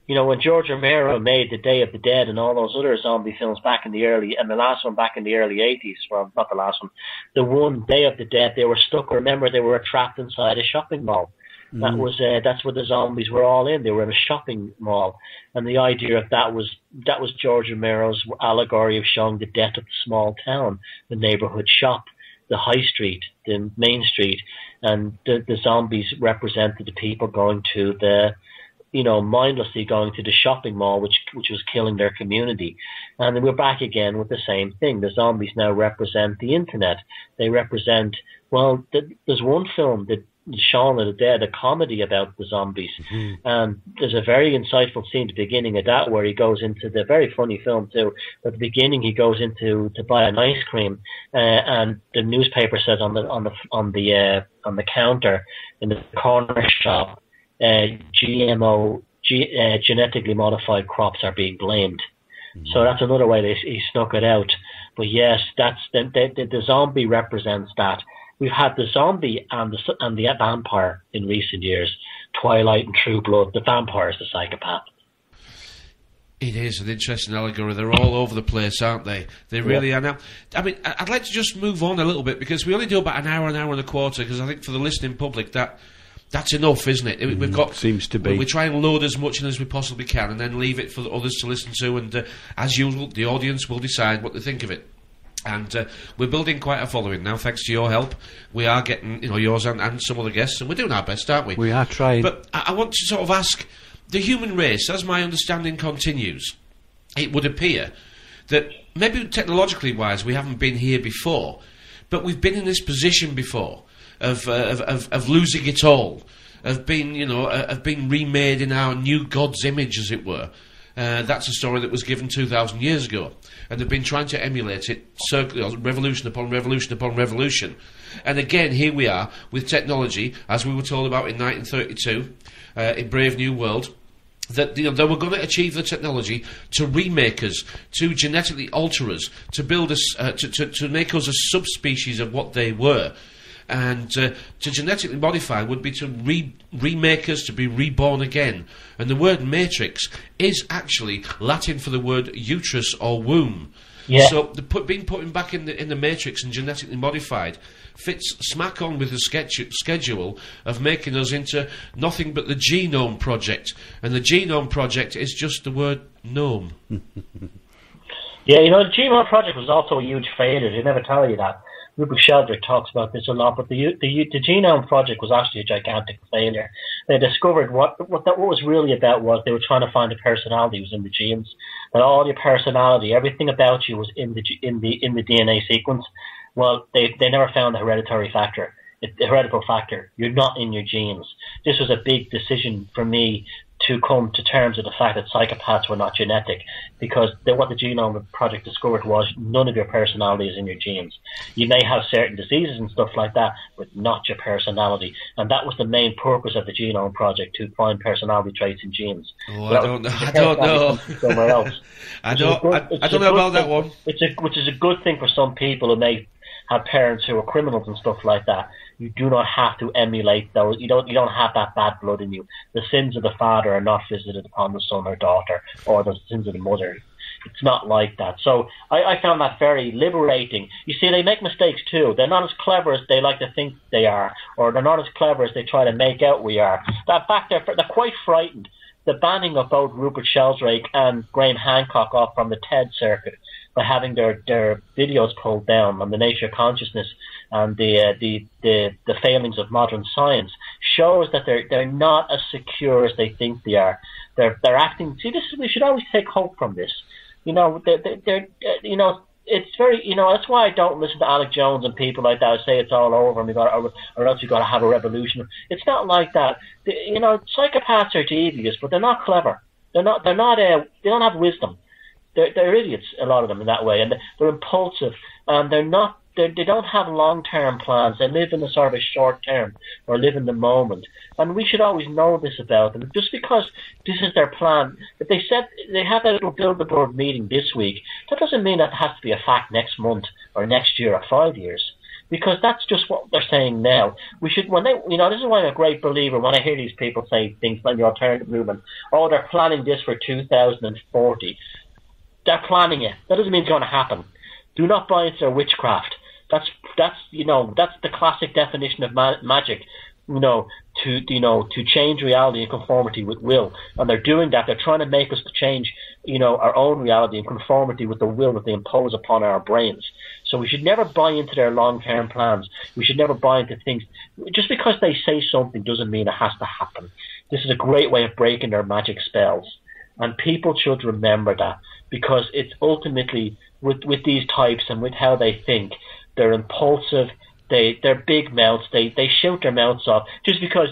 You know, when George Romero made The Day of the Dead and all those other zombie films back in the early, and the last one back in the early 80s, well, not the last one, the one Day of the Dead, they were stuck. Remember, they were trapped inside a shopping mall. That's where the zombies were all in. They were in a shopping mall, and the idea of that was George Romero's allegory of showing the death of the small town, the neighborhood shop, the high street, the main street, and the zombies represented the people going to mindlessly going to the shopping mall, which was killing their community. And then we're back again with the same thing. The zombies now represent the internet. They represent, there's one film that Shaun of the Dead, a comedy about the zombies. And there's a very insightful scene at the beginning of that where he goes into the very funny film too. At the beginning, he goes into to buy an ice cream, and the newspaper says on the counter in the corner shop, GMO, genetically modified crops are being blamed. So that's another way he snuck it out. But yes, that's the zombie represents that. We've had the zombie and the vampire in recent years. Twilight and True Blood. The vampire is the psychopath. It is an interesting allegory. They're all over the place, aren't they? They really are. Now, I mean, I'd like to just move on a little bit, because we only do about an hour and a quarter, because I think for the listening public that's enough, isn't it? We've got seems to be. We try and load as much in as we possibly can, and then leave it for others to listen to. And as usual, the audience will decide what they think of it. And we're building quite a following now, thanks to your help. We are getting, yours and some other guests, and we're doing our best, aren't we? We are trying. But I want to sort of ask, the human race, as my understanding continues, it would appear that maybe technologically wise we haven't been here before, but we've been in this position before of losing it all, of being remade in our new God's image, as it were. That's a story that was given 2,000 years ago, and they've been trying to emulate it, revolution upon revolution upon revolution. And again, here we are with technology, as we were told about in 1932, in Brave New World, that they were going to achieve the technology to remake us, to genetically alter us, to build us, to make us a subspecies of what they were. And to genetically modify would be to remake us, to be reborn again. And the word matrix is actually Latin for the word uterus or womb. Yeah. So being put back in the matrix and genetically modified fits smack on with the schedule of making us into nothing but the Genome Project. And the Genome Project is just the word gnome. Yeah, the Genome Project was also a huge failure. They never tell you that. Rupert Sheldrake talks about this a lot, but the Genome Project was actually a gigantic failure. They discovered what was really about was they were trying to find a personality who was in the genes, that all your personality, everything about you was in the DNA sequence. Well, they never found the hereditary factor. The heritable factor. You're not in your genes. This was a big decision for me to come to terms with the fact that psychopaths were not genetic, because what the Genome Project discovered was none of your personality is in your genes. You may have certain diseases and stuff like that, but not your personality. And that was the main purpose of the Genome Project, to find personality traits in genes. Oh, I don't know. Somewhere else. I don't know about that one. Which is a good thing for some people who may have parents who are criminals and stuff like that. You do not have to emulate those. You don't have that bad blood in you. The sins of the father are not visited upon the son or daughter, or the sins of the mother. It's not like that. So I found that very liberating. You see, they make mistakes too. They're not as clever as they like to think they are, or they're not as clever as they try to make out we are. In fact, they're quite frightened. The banning of both Rupert Sheldrake and Graham Hancock off from the TED circuit, by having their videos pulled down on the nature of consciousness and the failings of modern science, shows that they're not as secure as they think they are. They're acting. See, we should always take hope from this. They're it's very, that's why I don't listen to Alec Jones and people like that who say it's all over and or else we got to have a revolution. It's not like that. Psychopaths are devious, but they're not clever. They don't have wisdom. They're idiots, a lot of them, in that way, and they're impulsive, and they don't have long-term plans. They live in a sort of a short term, or live in the moment, and we should always know this about them. Just because this is their plan, if they said they have that little Bilderberg meeting this week, that doesn't mean that it has to be a fact next month, or next year, or 5 years. Because that's just what they're saying now. We should, this is why I'm a great believer when I hear these people say things like the alternative movement. Oh, they're planning this for 2040. They're planning it. That doesn't mean it's going to happen. Do not buy into their witchcraft. That's the classic definition of magic. To change reality in conformity with will, and they're doing that. They're trying to make us to change, our own reality in conformity with the will that they impose upon our brains. So we should never buy into their long-term plans. We should never buy into things. Just because they say something doesn't mean it has to happen. This is a great way of breaking their magic spells, and people should remember that, because it's ultimately with these types and with how they think, they're impulsive. They're big mouths. They shoot their mouths off just because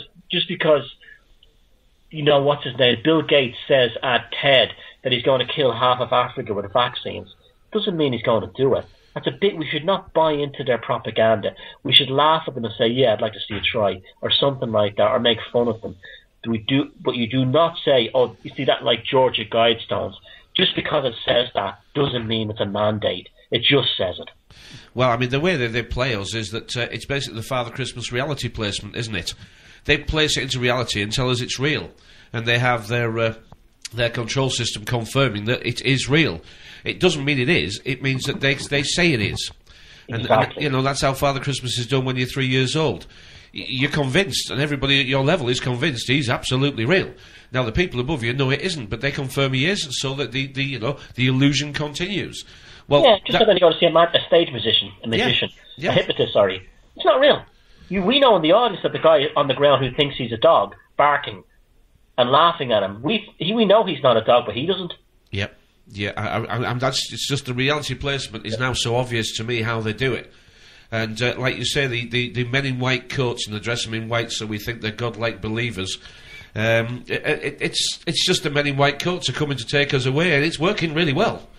what's his name? Bill Gates says at TED that he's going to kill half of Africa with vaccines. Doesn't mean he's going to do it. We should not buy into their propaganda. We should laugh at them and say, yeah, I'd like to see you try, or something like that, or make fun of them. But you do not say, oh, you see that like Georgia Guidestones. Just because it says that doesn't mean it's a mandate. It just says it. Well, I mean, the way that they play us is that it's basically the Father Christmas reality placement, isn't it? They place it into reality and tell us it's real, and they have their control system confirming that it is real. It doesn't mean it is. It means that they say it is. Exactly. And that's how Father Christmas is done when you're 3 years old. You're convinced, and everybody at your level is convinced he's absolutely real. Now, the people above you know it isn't, but they confirm he is, so that the illusion continues. Well, yeah, just like when you go to see a stage musician, a hypnotist, sorry. It's not real. We know in the audience that the guy on the ground who thinks he's a dog, barking and laughing at him, we know he's not a dog, but he doesn't. Yep. Yeah, it's just the reality placement is now so obvious to me how they do it. And like you say, the men in white coats and they dress them in white so we think they're godlike believers. It's just the men in white coats are coming to take us away, and it's working really well.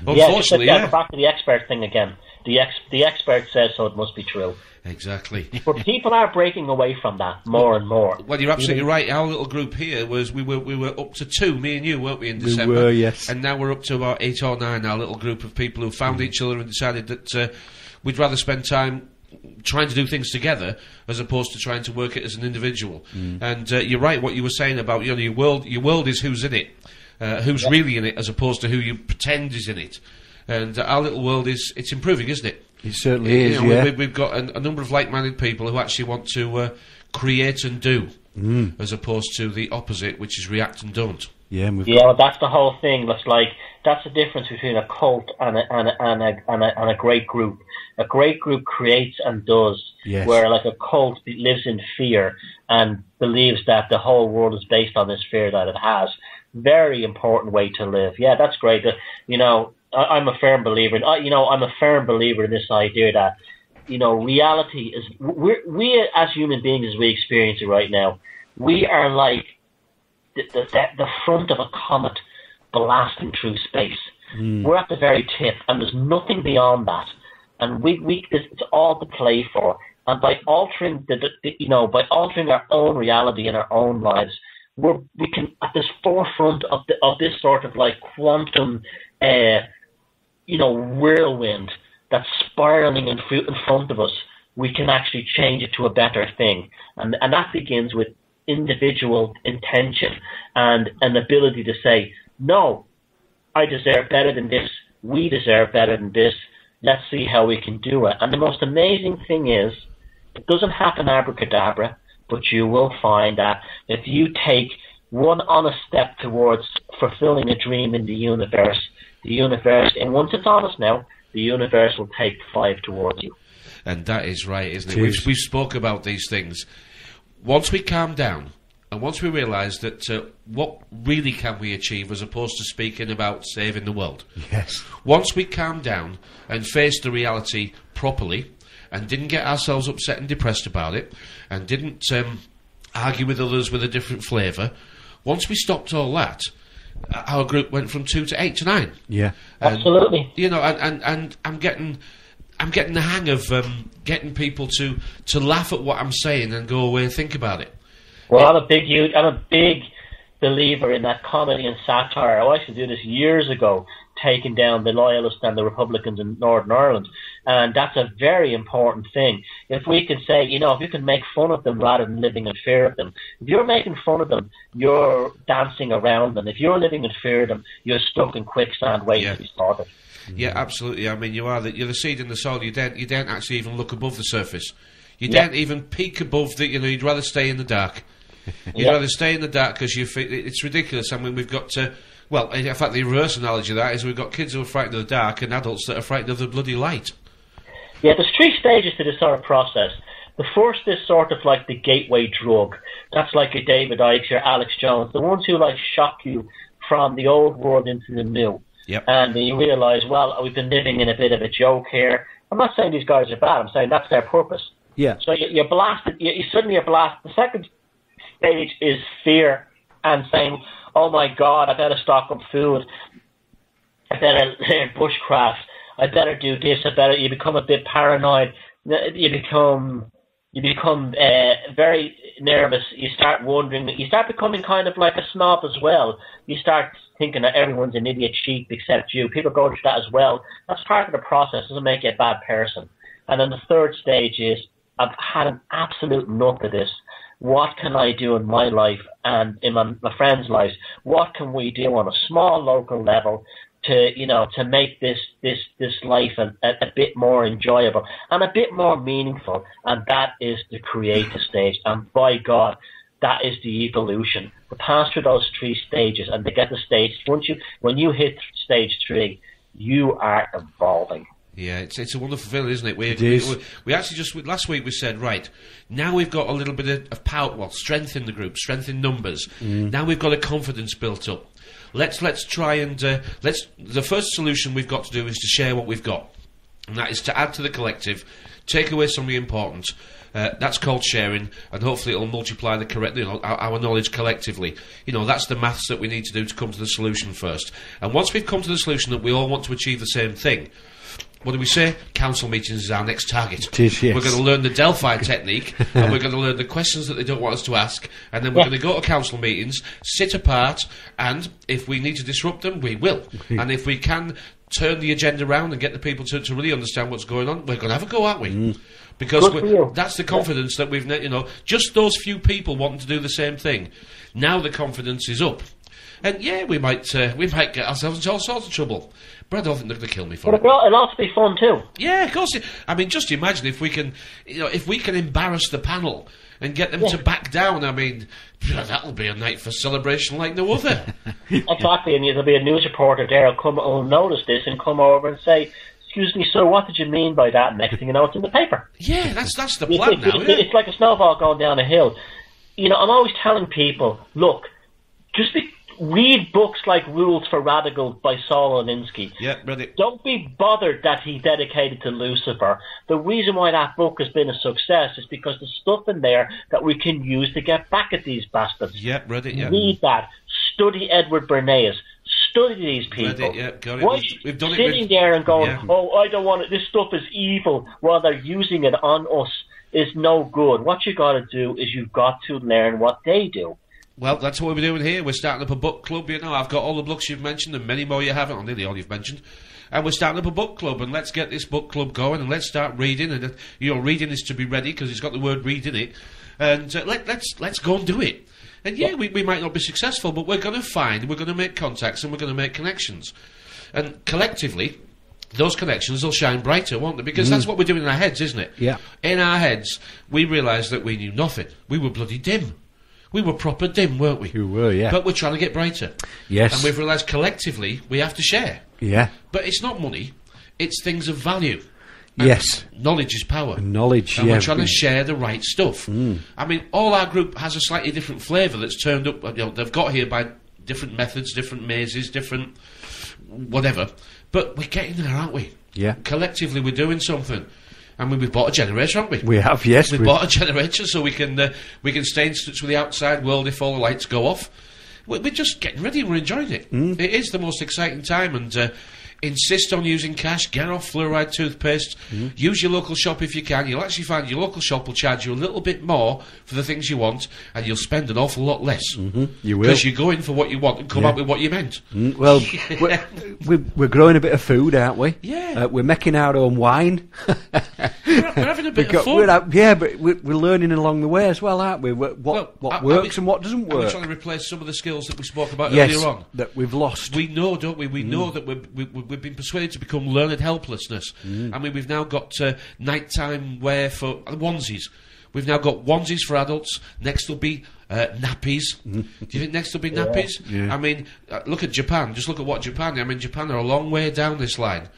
Unfortunately, back to the expert thing again. The expert says so, it must be true. Exactly. But people are breaking away from that more and more. Well, you're absolutely right. Our little group here we were up to 2, me and you, weren't we, in December? We were, yes. And now we're up to about 8 or 9, our little group of people who found each other and decided that we'd rather spend time trying to do things together as opposed to trying to work it as an individual. And you're right, what you were saying about your world is who's in it. Who's really in it, as opposed to who you pretend is in it. And our little world it's improving, isn't it? It certainly is, yeah. We've got a number of like-minded people who actually want to create and do, as opposed to the opposite, which is react and don't. Yeah, well, that's the whole thing. That's the difference between a cult and a great group. A great group creates and does, yes. Where like a cult lives in fear and believes that the whole world is based on this fear that it has. very important way to live. Yeah, that's great. I'm a firm believer. I'm a firm believer in this idea that, reality is, we as human beings, as we experience it right now, we are like the front of a comet blasting through space. We're at the very tip, and there's nothing beyond that. And it's all to play for. And by altering by altering our own reality in our own lives, we can, at this forefront of this sort of like quantum, whirlwind that's spiraling in front of us, we can actually change it to a better thing. And that begins with individual intention and an ability to say, no, I deserve better than this. We deserve better than this. Let's see how we can do it. And the most amazing thing is, it doesn't happen abracadabra, but you will find that if you take one honest step towards fulfilling a dream in the universe, and once it's honest now, the universe will take 5 towards you. And that is right, isn't it? We've spoke about these things. Once we calm down, and once we realise that what really can we achieve, as opposed to speaking about saving the world. Yes. Once we calm down and face the reality properly, and didn't get ourselves upset and depressed about it, and didn't argue with others with a different flavour, once we stopped all that, our group went from 2 to 8 to 9. Yeah, and, absolutely. And I'm getting the hang of getting people to laugh at what I'm saying and go away and think about it. Well, I'm a big believer in that comedy and satire. I used to do this years ago, taking down the Loyalists and the Republicans in Northern Ireland, and that's a very important thing. If we can say, if you can make fun of them rather than living in fear of them. If you're making fun of them, you're dancing around them. If you're living in fear of them, you're stuck in quicksand waiting to be started. Yeah, absolutely. I mean, you're the seed in the soil. You don't actually even look above the surface. You don't even peek above the. You'd rather stay in the dark. You'd rather stay in the dark because it's ridiculous. I mean, we've got to. Well, in fact, the reverse analogy of that is we've got kids who are frightened of the dark and adults that are frightened of the bloody light. Yeah, there's 3 stages to this sort of process. The first is sort of like the gateway drug. That's like your David Icke, your Alex Jones, the ones who like shock you from the old world into the new. Yep. And then you realise, well, we've been living in a bit of a joke here. I'm not saying these guys are bad. I'm saying that's their purpose. Yeah. So you're blasted. You suddenly are blasted. The second stage is fear and saying, oh my God, I better stock up food. I better learn bushcraft. I better do this. You become a bit paranoid. You become very nervous. You start wondering. You start becoming kind of like a snob as well. You start thinking that everyone's an idiot sheep except you. People go through that as well. That's part of the process. It doesn't make you a bad person. And then the third stage is, I've had an absolute enough of this. What can I do in my life and in my friends' lives? What can we do on a small local level to make this life a bit more enjoyable and a bit more meaningful? And that is the creative stage. And by God, that is the evolution. To pass through those 3 stages and to get the stage, when you hit stage 3, you are evolving. Yeah, it's a wonderful feeling, isn't it? We actually just last week we said, right, now we've got a little bit of power, strength in the group, strength in numbers. Now we've got a confidence built up. Let's try and the first solution we've got to do is to share what we've got, and that is to add to the collective, take away something important. That's called sharing, and hopefully it'll multiply our knowledge collectively. That's the maths that we need to do to come to the solution first. And once we've come to the solution that we all want to achieve the same thing, what do we say? Council meetings is our next target. It is, yes. We're going to learn the Delphi technique, and we're going to learn the questions that they don't want us to ask, and then we're going to go to council meetings, sit apart, and if we need to disrupt them, we will. And if we can turn the agenda around and get the people to really understand what's going on, we're going to have a go, aren't we? Because that's the confidence that we've, just those few people wanting to do the same thing. Now the confidence is up. And yeah, we might get ourselves into all sorts of trouble, but I don't think they're going to kill me for it. But it'll also be fun too. Yeah, of course. I mean, just imagine if we can, embarrass the panel and get them to back down. I mean, that'll be a night for celebration like no other. Exactly, and there'll be a news reporter there who'll notice this and come over and say, "Excuse me, sir, what did you mean by that?" And next thing you know, it's in the paper. Yeah, that's the plan now. It's like a snowball going down a hill. I'm always telling people, look, Read books like Rules for Radicals by Saul Alinsky. Yeah, read it. Don't be bothered that he dedicated to Lucifer. The reason why that book has been a success is because there's stuff in there that we can use to get back at these bastards. Yeah, read it, yeah. Read that. Study Edward Bernays. Study these people. Read it, yeah, got it. Why We've done it sitting with, there and going, yeah. oh, I don't want it, this stuff is evil, while they're using it on us, is no good. What you got to do is you've got to learn what they do. Well, that's what we're doing here. We're starting up a book club, you know. I've got all the books you've mentioned and many more you haven't, or nearly all you've mentioned. And we're starting up a book club, and let's get this book club going, and let's start reading. And, you know, reading is to be ready, because it's got the word read in it. And let's go and do it. And yeah, we might not be successful, but we're going to make contacts, and we're going to make connections. And collectively, those connections will shine brighter, won't they? Because that's what we're doing in our heads, isn't it? Yeah. In our heads, we realised that we knew nothing. We were bloody dim. We were proper dim, weren't we? You were, yeah. But we're trying to get brighter. Yes. And we've realised collectively we have to share. Yeah. But it's not money, it's things of value. And Yes. knowledge is power. Knowledge, And yeah. we're trying to share the right stuff. I mean, all our group has a slightly different flavour that's turned up, you know, they've got here by different methods, different mazes, different whatever. But we're getting there, aren't we? Yeah. Collectively we're doing something. I mean, we've bought a generator, haven't we? We have, yes. We've bought a generator so we can stay in touch with the outside world if all the lights go off. We're just getting ready. We're enjoying it. It is the most exciting time, and insist on using cash. Get off fluoride toothpaste. Use your local shop if you can. You'll actually find your local shop will charge you a little bit more for the things you want, and you'll spend an awful lot less. You will. Because you go in for what you want and come out with what you meant. Well, we're growing a bit of food, aren't we? Yeah. We're making our own wine. We're having a bit of fun. But we're learning along the way as well, aren't we? What works and what doesn't We're work. trying to replace some of the skills that we spoke about Yes, earlier on. that we've lost. We know, don't we? We know that we've been persuaded to become learned helplessness. I mean, we've now got nighttime wear for onesies. We've now got onesies for adults. Next will be nappies. Do you think next will be nappies? Yeah. I mean, look at Japan. Just look at what Japan. I mean, Japan are a long way down this line.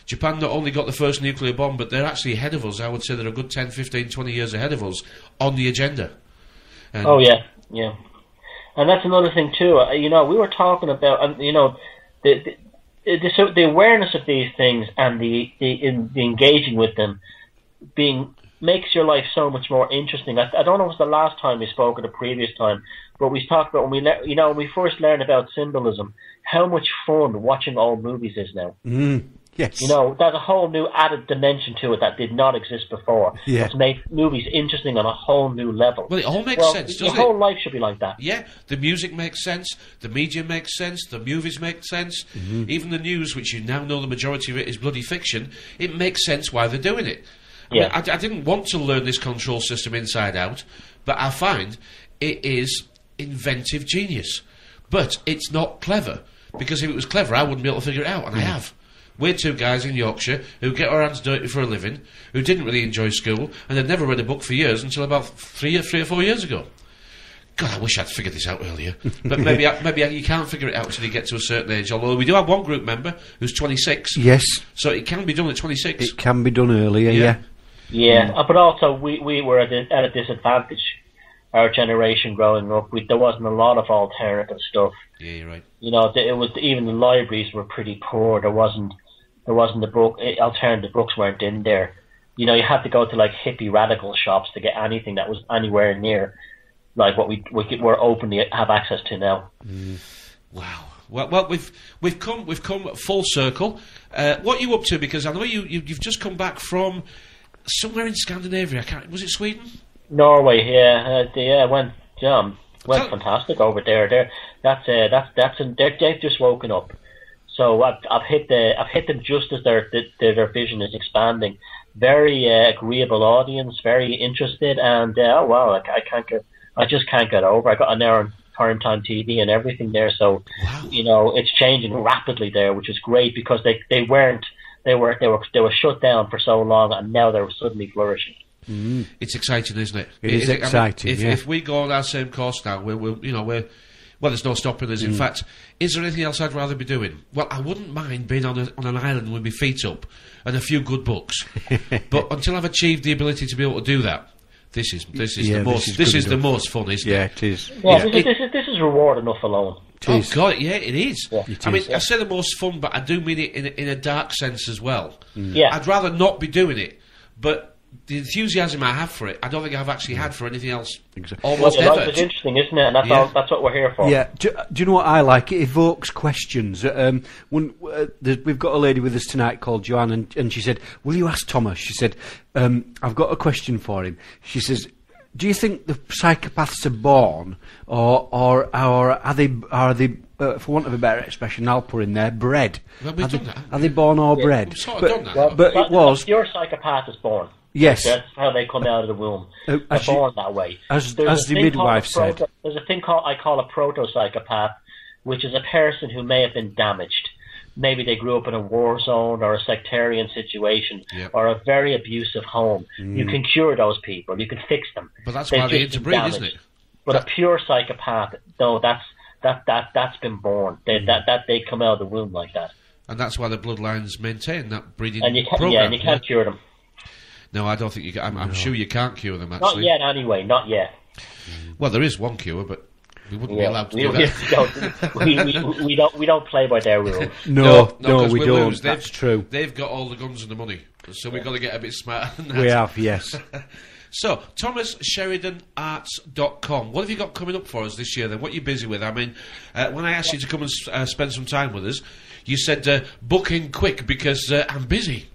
Japan not only got the first nuclear bomb, but they're actually ahead of us. I would say they're a good 10, 15, 20 years ahead of us on the agenda. And Yeah. And that's another thing too. You know, we were talking about, you know, the awareness of these things and the engaging with them makes your life so much more interesting. I don't know if it was the last time we spoke or the previous time, but we talked about when we first learned about symbolism, how much fun watching old movies is now. Yes. You know, there's a whole new added dimension to it that did not exist before. Yeah. It's made movies interesting on a whole new level. Well, it all makes sense, doesn't it? Your whole life should be like that. Yeah, the music makes sense, the media makes sense, the movies make sense, even the news, which you now know the majority of it is bloody fiction, it makes sense why they're doing it. I mean, I didn't want to learn this control system inside out, but I find it is inventive genius. But it's not clever, because if it was clever, I wouldn't be able to figure it out, and I have. We're two guys in Yorkshire who get our hands dirty for a living, who didn't really enjoy school, and had never read a book for years until about 3 or 4 years ago. God, I wish I'd figured this out earlier. But maybe you can't figure it out until you get to a certain age. Although we do have one group member who's 26. Yes. So it can be done at 26. It can be done earlier, yeah. Yeah, but also we were at a disadvantage. Our generation growing up, there wasn't a lot of alternative stuff. Yeah, you're right. You know, even the libraries were pretty poor. There wasn't the book. Alternative books weren't in there. You know, you had to go to like hippie radical shops to get anything that was anywhere near like what we're openly have access to now. Wow. Well, we've come full circle. What are you up to? Because I know you've just come back from somewhere in Scandinavia. Was it Sweden? Norway. Yeah. Went fantastic over there. They've just woken up. So I've hit them just as their vision is expanding. Very agreeable audience, very interested, and I just can't get over. I got an hour on primetime TV and everything there, so you know it's changing rapidly there, which is great because they were shut down for so long, and now they're suddenly flourishing. It's exciting, isn't it? It is exciting. If we go on our same course now, there's no stopping us. In fact, is there anything else I'd rather be doing? Well, I wouldn't mind being on an island with my feet up and a few good books. But until I've achieved the ability to be able to do that, this is the most fun, isn't it? Yeah, it is. Yeah, this is reward enough alone. It is. Oh God, yeah, it is. Yeah. It I mean, is. I say the most fun, but I do mean it in a dark sense as well. Yeah. I'd rather not be doing it, but the enthusiasm I have for it, I don't think I've actually had for anything else. Exactly. Well, Almost your ever. life is interesting, isn't it? And that's Yeah. all. That's what we're here for. Yeah, do you know what I like? It evokes questions. We've got a lady with us tonight called Joanne, and she said, "Will you ask Thomas?" She said, "I've got a question for him." She says, "Do you think the psychopaths are born, or are they for want of a better expression, I'll put in there, bred? Well, we've done that. Are they born or bred?" We've sort of done that. Well, But it was your psychopath is born. yes. That's how they come out of the womb. They're actually, born that way. as There's a the thing midwife called a said. There's a thing I call a proto-psychopath, which is a person who may have been damaged. Maybe they grew up in a war zone or a sectarian situation Yep. or a very abusive home. You can cure those people. You can fix them. But that's They've why they just been interbreed, isn't damaged. it? But a pure psychopath, no, that's been born. They come out of the womb like that, And that's why the bloodlines maintain that breeding and you can't. program. Yeah, and you can't cure them. No, I don't think you can. I'm sure you can't cure them, Not actually. yet, anyway. Not yet. Well, there is one cure, but we wouldn't be allowed to do we that. we don't play by their rules. No, 'cause we we'll don't. lose. That's true. They've got all the guns and the money, so we've got to get a bit smarter than that. We have, yes. So, ThomasSheridanArts.com. What have you got coming up for us this year then? What are you busy with? I mean, when I asked you to come and spend some time with us, you said book in quick because I'm busy.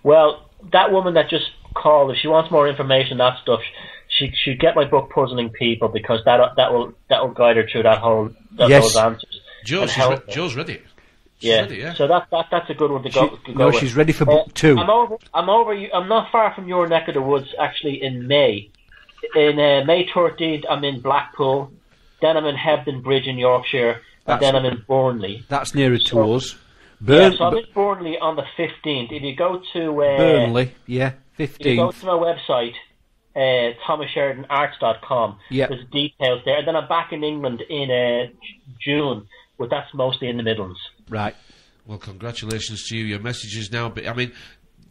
Well, that woman that just called, if she wants more information, that stuff, she should get my book, Puzzling People, because that will guide her through those answers. Joe's ready. She's Yeah. ready, yeah. So that's a good one to go. With. She's ready for book 2. I'm not far from your neck of the woods. Actually, in May, May 13th, I'm in Blackpool. Then I'm in Hebden Bridge in Yorkshire, and then I'm in Burnley. That's nearer to us. So I'm in Burnley on the 15th. If you go to Burnley, yeah, if you go 15th. to my website, ThomasSheridanArts.com, Yeah. there's details there. And then I'm back in England in June, but that's mostly in the Midlands. Right. Well, congratulations to you. Your messages now, but I mean,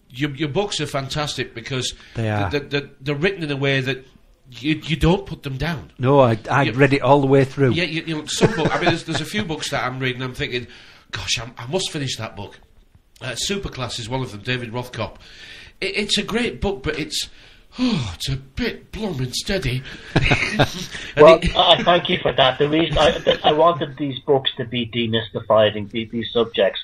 your books are fantastic because They are. they're written in a way that you don't put them down. No, I've read it all the way through. Yeah, you know, some book. I mean, there's a few books that I'm reading. I'm thinking, gosh, I must finish that book. Superclass is one of them. David Rothkopf. It's a great book, but it's a bit blooming steady. Well, I thank you for that. The reason I wanted these books to be demystifying these subjects.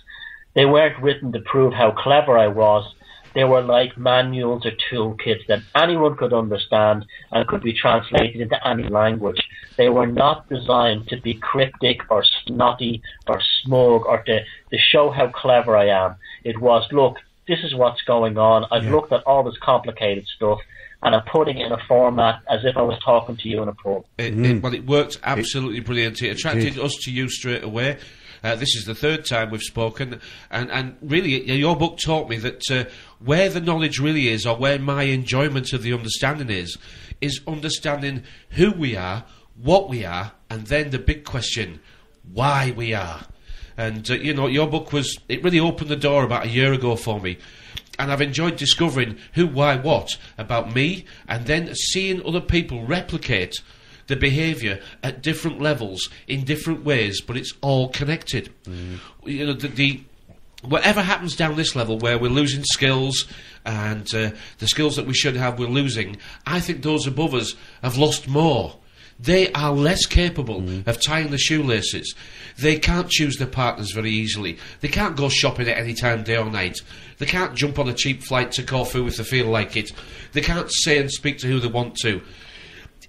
They weren't written to prove how clever I was. They were like manuals or toolkits that anyone could understand and could be translated into any language. They were not designed to be cryptic or snotty or smug or to show how clever I am. It was, look, this is what's going on. I've looked at all this complicated stuff, and I'm putting it in a format as if I was talking to you in a pub. Well, it worked absolutely brilliant. It attracted us to you straight away. This is the third time we've spoken, and really, your book taught me that where the knowledge really is, or where my enjoyment of the understanding is understanding who we are, what we are, and then the big question, why we are. And, your book it really opened the door about a year ago for me. And I've enjoyed discovering who, why, what about me, and then seeing other people replicate the behaviour at different levels, in different ways, but it's all connected. You know, whatever happens down this level where we're losing skills, and the skills that we should have we're losing, I think those above us have lost more. They are less capable of tying the shoelaces. They can't choose their partners very easily. They can't go shopping at any time, day or night. They can't jump on a cheap flight to Corfu if they feel like it. They can't say and speak to who they want to.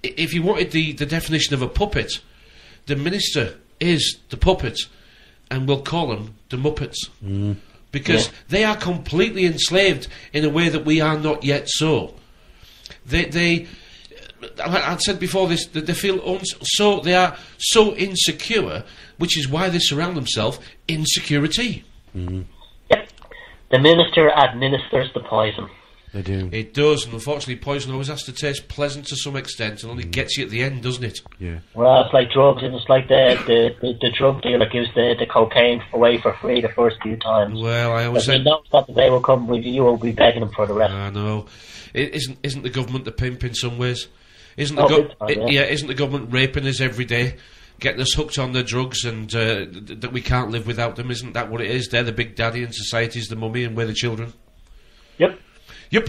If you wanted the definition of a puppet, the minister is the puppet, and we'll call them the Muppets. Because they are completely enslaved in a way that we are not yet so. I said before this, that they feel they are so insecure, which is why they surround themselves in security. Yep. The minister administers the poison. They do. It does, and unfortunately poison always has to taste pleasant to some extent, and only gets you at the end, doesn't it? Yeah. Well, it's like drugs, and it's like the drug dealer gives the cocaine away for free the first few times. Well, I always But say... you know that the day will come when you will be begging them for the rest. I know. Isn't the government the pimp in some ways? Isn't Big time, isn't the government raping us every day? getting us hooked on the drugs and that we can't live without them. Isn't that what it is? They're the big daddy and society's the mummy and we're the children. Yep. Yep.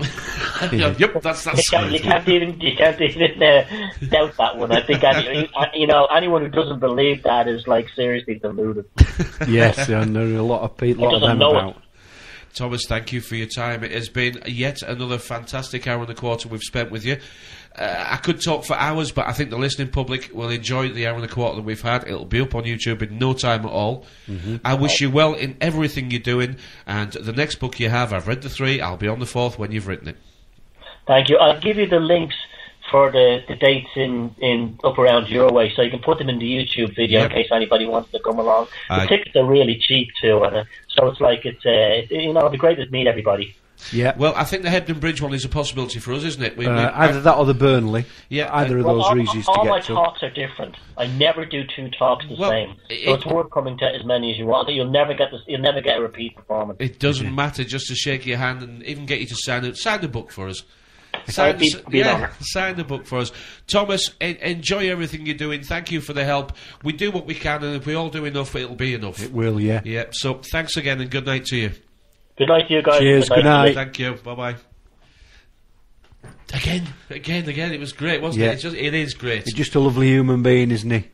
Yep. That's you can't even doubt that one. I think anyone who doesn't believe that is like seriously deluded. Yes, and there are a lot of people. Lot of them about. Thomas, thank you for your time. It has been yet another fantastic hour and a quarter we've spent with you. I could talk for hours, but I think the listening public will enjoy the hour and a quarter that we've had. It'll be up on YouTube in no time at all. I wish you well in everything you're doing, and the next book you have, I've read the 3, I'll be on the 4th when you've written it. Thank you. I'll give you the links for the dates in up around your way, so you can put them in the YouTube video in case anybody wants to come along. The tickets are really cheap too, so it's like it'll be great to meet everybody. Yeah. Well, I think the Hebden Bridge one is a possibility for us, isn't it? Either that or the Burnley. Yeah. Either of those are easy to get to. All my talks are different. I never do 2 talks the same. So it's worth coming to as many as you want. You'll never get a repeat performance. It doesn't matter just to shake your hand and even get you to sign the book for us. Sign the book for us. Thomas, enjoy everything you're doing. Thank you for the help. We do what we can, and if we all do enough, it'll be enough. It will, yeah. Yeah, so thanks again, and good night to you. Good night to you guys. Cheers, good night. Thank you, bye-bye. Again, it was great, wasn't it? It is great. He's just a lovely human being, isn't he?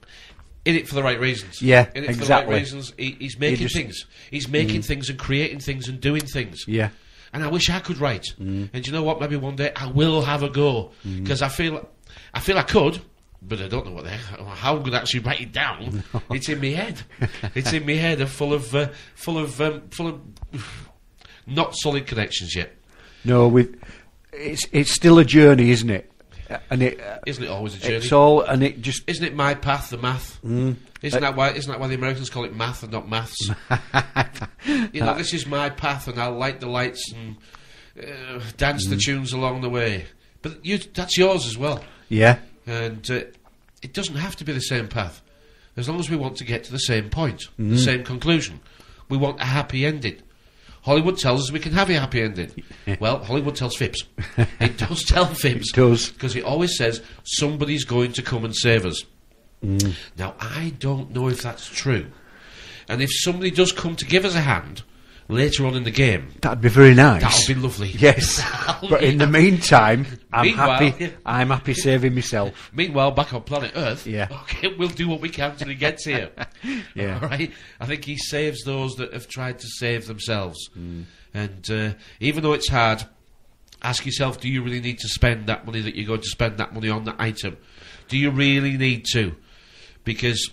In it for the right reasons. Yeah, in it exactly. for the right reasons. He's making things. He's making things and creating things and doing things. Yeah. And I wish I could write. And you know what? Maybe one day I will have a go, because I feel I could, but I don't know how I'm going to actually write it down. No. It's in my head. It's in my head, full of not solid connections yet. No, it's still a journey, isn't it? And isn't it always a journey? It's all, and it just isn't it my path, the math? Isn't that why the Americans call it math and not maths? This is my path, and I'll light the lights and dance the tunes along the way. But that's yours as well. Yeah. And it doesn't have to be the same path, as long as we want to get to the same point, the same conclusion. We want a happy ending. Hollywood tells us we can have a happy ending. Well, Hollywood tells fibs. It does tell fibs. It does. Because it always says somebody's going to come and save us. Now, I don't know if that's true. And if somebody does come to give us a hand later on in the game, that'd be very nice. That'll be lovely. Yes. But in the meantime, I'm happy saving myself. Meanwhile, back on planet Earth, okay, we'll do what we can till he gets here. Yeah. All right? I think he saves those that have tried to save themselves. And even though it's hard, ask yourself, do you really need to spend that money that you're going to spend that money on that item? Do you really need to? Because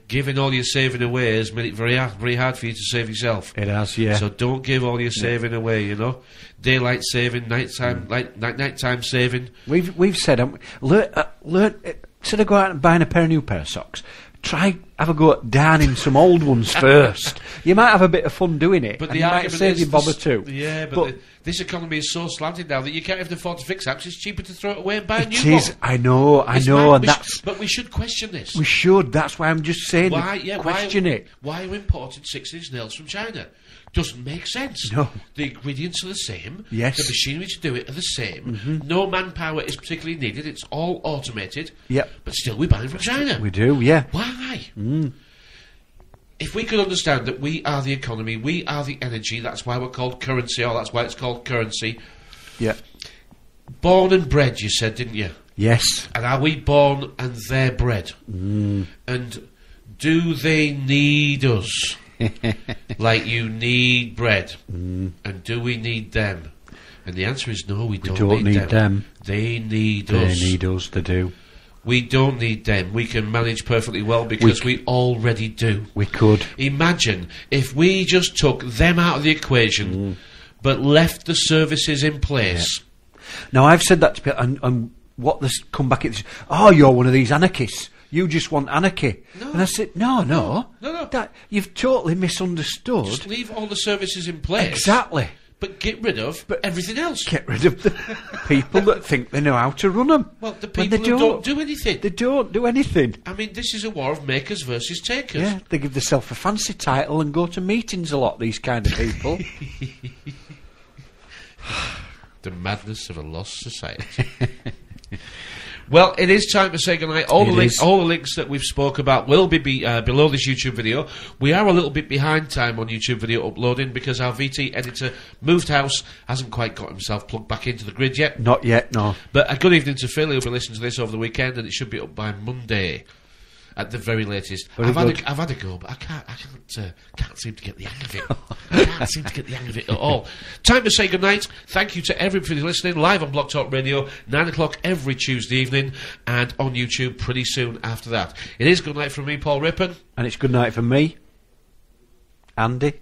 giving all your saving away has made it very hard for you to save yourself. It has, yeah. So don't give all your saving away, you know. Daylight saving, nighttime saving. We've said, learn instead of going out and buying a new pair of socks, have a go at darning some old ones first. You might have a bit of fun doing it, but you might save your bobber too. Yeah, but this economy is so slanted now that you can't even afford to fix apps. It's cheaper to throw it away and buy a new one. It is, I know, and but we should question this. We should, that's why I'm just saying, question it. Why are imported 6-inch nails from China? Doesn't make sense. No. The ingredients are the same. Yes. The machinery to do it are the same. No manpower is particularly needed. It's all automated. Yep. But still we buy them from China. We do, yeah. Why? If we could understand that we are the economy, we are the energy, that's why we're called currency, or that's why it's called currency. Yeah. Born and bred, you said, didn't you? Yes. And are we born and they're bred? And do they need us? Like you need bread. And do we need them? And the answer is no, we don't need them. They need us. They need us, they do. We don't need them. We can manage perfectly well because we already do. We could. Imagine if we just took them out of the equation but left the services in place. Yeah. Now, I've said that to people, and what this come back at, you're one of these anarchists. You just want anarchy. No. And I said, no. That, you've totally misunderstood. Just leave all the services in place. Exactly. But get rid of everything else. Get rid of the people that think they know how to run them. Well, the people who don't do anything. They don't do anything. I mean, this is a war of makers versus takers. Yeah, they give themselves a fancy title and go to meetings a lot, these kind of people. The madness of a lost society. Well, it is time to say goodnight. All It the is. links that we've spoke about will be below this YouTube video. We are a little bit behind time on YouTube video uploading because our VT editor moved house, hasn't quite got himself plugged back into the grid yet. Not yet, no. But a good evening to Phil, who'll be listening to this over the weekend, and it should be up by Monday. At the very latest. I've had a go, but I can't seem to get the hang of it. I can't seem to get the hang of it at all. Time to say goodnight. Thank you to everybody listening, live on Block Talk Radio, 9 o'clock every Tuesday evening, and on YouTube pretty soon after that. It is good night from me, Paul Rippon. And it's good night from me, Andy.